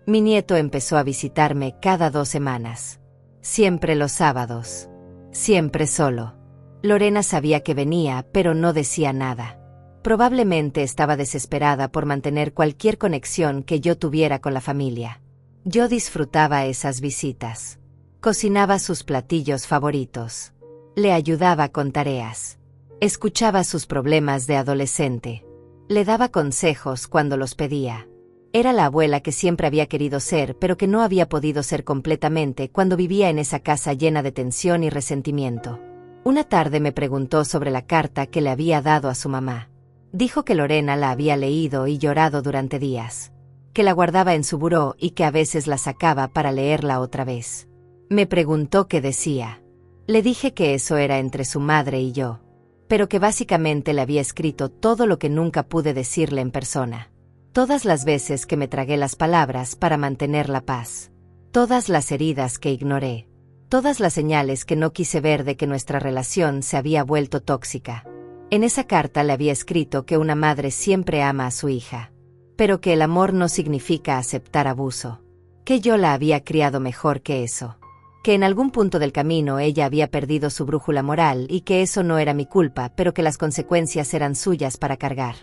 Mi nieto empezó a visitarme cada 2 semanas. Siempre los sábados. Siempre solo. Lorena sabía que venía, pero no decía nada. Probablemente estaba desesperada por mantener cualquier conexión que yo tuviera con la familia. Yo disfrutaba esas visitas. Cocinaba sus platillos favoritos. Le ayudaba con tareas. Escuchaba sus problemas de adolescente. Le daba consejos cuando los pedía. Era la abuela que siempre había querido ser, pero que no había podido ser completamente cuando vivía en esa casa llena de tensión y resentimiento. Una tarde me preguntó sobre la carta que le había dado a su mamá. Dijo que Lorena la había leído y llorado durante días, que la guardaba en su buró y que a veces la sacaba para leerla otra vez. Me preguntó qué decía. Le dije que eso era entre su madre y yo, pero que básicamente le había escrito todo lo que nunca pude decirle en persona. Todas las veces que me tragué las palabras para mantener la paz. Todas las heridas que ignoré. Todas las señales que no quise ver de que nuestra relación se había vuelto tóxica. En esa carta le había escrito que una madre siempre ama a su hija, pero que el amor no significa aceptar abuso. Que yo la había criado mejor que eso. Que en algún punto del camino ella había perdido su brújula moral y que eso no era mi culpa, pero que las consecuencias eran suyas para cargar.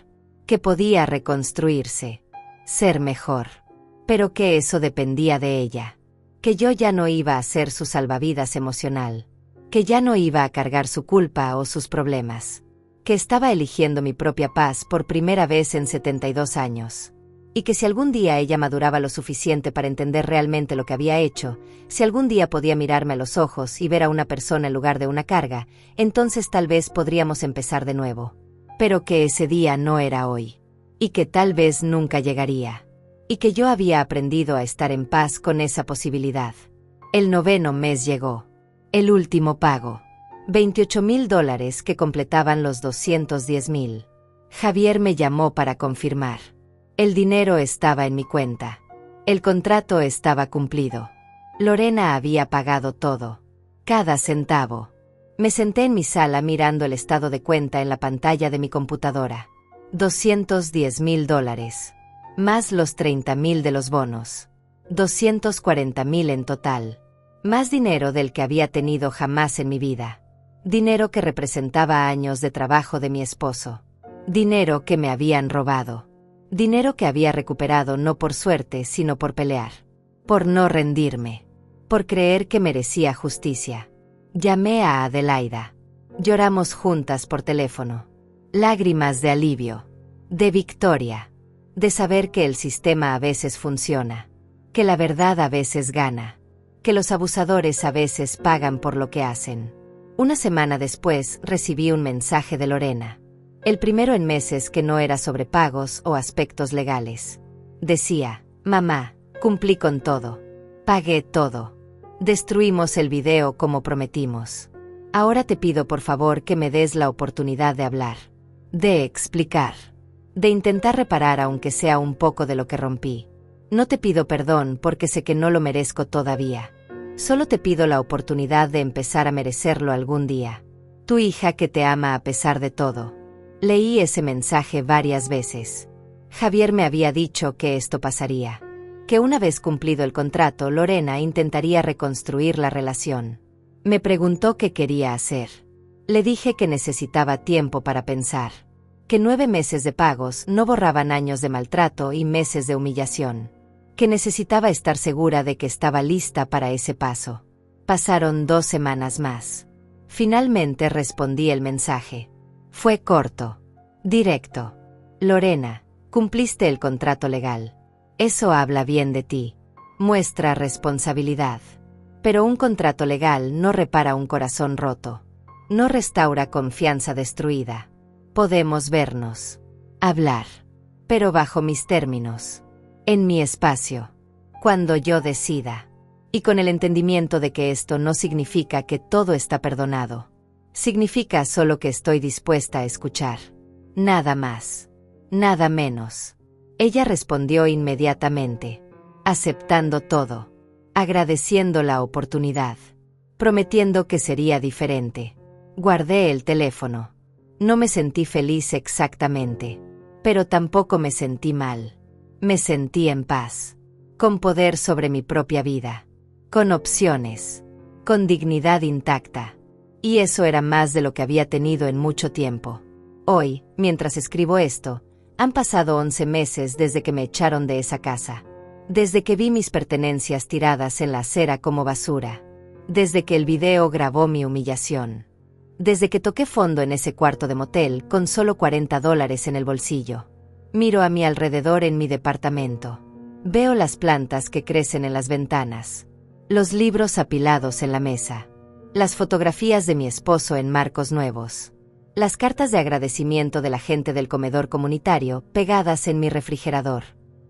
Que podía reconstruirse, ser mejor, pero que eso dependía de ella. Que yo ya no iba a ser su salvavidas emocional. Que ya no iba a cargar su culpa o sus problemas. Que estaba eligiendo mi propia paz por primera vez en 72 años. Y que si algún día ella maduraba lo suficiente para entender realmente lo que había hecho, si algún día podía mirarme a los ojos y ver a una persona en lugar de una carga, entonces tal vez podríamos empezar de nuevo. Pero que ese día no era hoy. Y que tal vez nunca llegaría. Y que yo había aprendido a estar en paz con esa posibilidad. El 9º mes llegó. El último pago. $28,000 que completaban los 210,000. Javier me llamó para confirmar. El dinero estaba en mi cuenta. El contrato estaba cumplido. Lorena había pagado todo. Cada centavo. Me senté en mi sala mirando el estado de cuenta en la pantalla de mi computadora. $210,000. Más los 30,000 de los bonos. 240,000 en total. Más dinero del que había tenido jamás en mi vida. Dinero que representaba años de trabajo de mi esposo. Dinero que me habían robado. Dinero que había recuperado no por suerte, sino por pelear. Por no rendirme. Por creer que merecía justicia. Llamé a Adelaida. Lloramos juntas por teléfono. Lágrimas de alivio. De victoria. De saber que el sistema a veces funciona. Que la verdad a veces gana. Que los abusadores a veces pagan por lo que hacen. Una semana después recibí un mensaje de Lorena. El primero en meses que no era sobre pagos o aspectos legales. Decía: mamá, cumplí con todo. Pagué todo. Destruimos el video como prometimos. Ahora te pido por favor que me des la oportunidad de hablar. De explicar. De intentar reparar aunque sea un poco de lo que rompí. No te pido perdón porque sé que no lo merezco todavía. Solo te pido la oportunidad de empezar a merecerlo algún día. Tu hija que te ama a pesar de todo. Leí ese mensaje varias veces. Javier me había dicho que esto pasaría. Que una vez cumplido el contrato, Lorena intentaría reconstruir la relación. Me preguntó qué quería hacer. Le dije que necesitaba tiempo para pensar. Que 9 meses de pagos no borraban años de maltrato y meses de humillación. Que necesitaba estar segura de que estaba lista para ese paso. Pasaron 2 semanas más. Finalmente respondí el mensaje. Fue corto. Directo. Lorena, cumpliste el contrato legal. Eso habla bien de ti. Muestra responsabilidad. Pero un contrato legal no repara un corazón roto. No restaura confianza destruida. Podemos vernos. Hablar. Pero bajo mis términos. en mi espacio, cuando yo decida. Y con el entendimiento de que esto no significa que todo está perdonado. Significa solo que estoy dispuesta a escuchar. Nada más. Nada menos. Ella respondió inmediatamente, aceptando todo, agradeciendo la oportunidad, prometiendo que sería diferente. Guardé el teléfono. No me sentí feliz exactamente, pero tampoco me sentí mal. Me sentí en paz, con poder sobre mi propia vida, con opciones, con dignidad intacta. Y eso era más de lo que había tenido en mucho tiempo. Hoy, mientras escribo esto, han pasado 11 meses desde que me echaron de esa casa. Desde que vi mis pertenencias tiradas en la acera como basura. Desde que el video grabó mi humillación. Desde que toqué fondo en ese cuarto de motel con solo $40 en el bolsillo. Miro a mi alrededor en mi departamento. Veo las plantas que crecen en las ventanas. Los libros apilados en la mesa. Las fotografías de mi esposo en marcos nuevos. Las cartas de agradecimiento de la gente del comedor comunitario pegadas en mi refrigerador.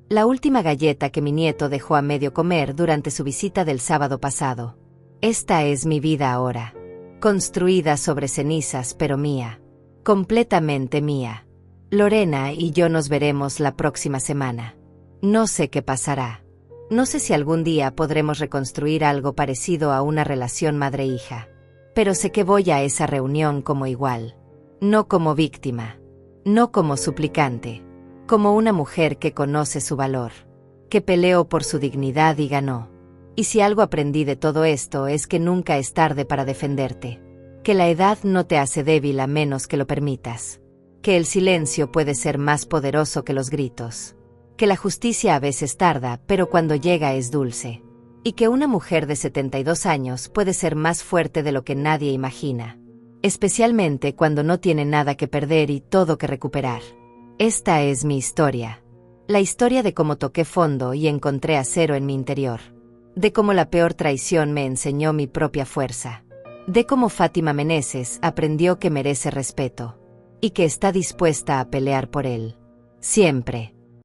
La última galleta que mi nieto dejó a medio comer durante su visita del sábado pasado. Esta es mi vida ahora. Construida sobre cenizas, pero mía. Completamente mía. Lorena y yo nos veremos la próxima semana. No sé qué pasará. No sé si algún día podremos reconstruir algo parecido a una relación madre-hija. Pero sé que voy a esa reunión como igual. No como víctima. No como suplicante. Como una mujer que conoce su valor. Que peleó por su dignidad y ganó. Y si algo aprendí de todo esto es que nunca es tarde para defenderte. Que la edad no te hace débil a menos que lo permitas. Que el silencio puede ser más poderoso que los gritos. Que la justicia a veces tarda, pero cuando llega es dulce. Y que una mujer de 72 años puede ser más fuerte de lo que nadie imagina. Especialmente cuando no tiene nada que perder y todo que recuperar. Esta es mi historia. La historia de cómo toqué fondo y encontré acero en mi interior. De cómo la peor traición me enseñó mi propia fuerza. De cómo Fátima Meneses aprendió que merece respeto. Y que está dispuesta a pelear por él. Siempre.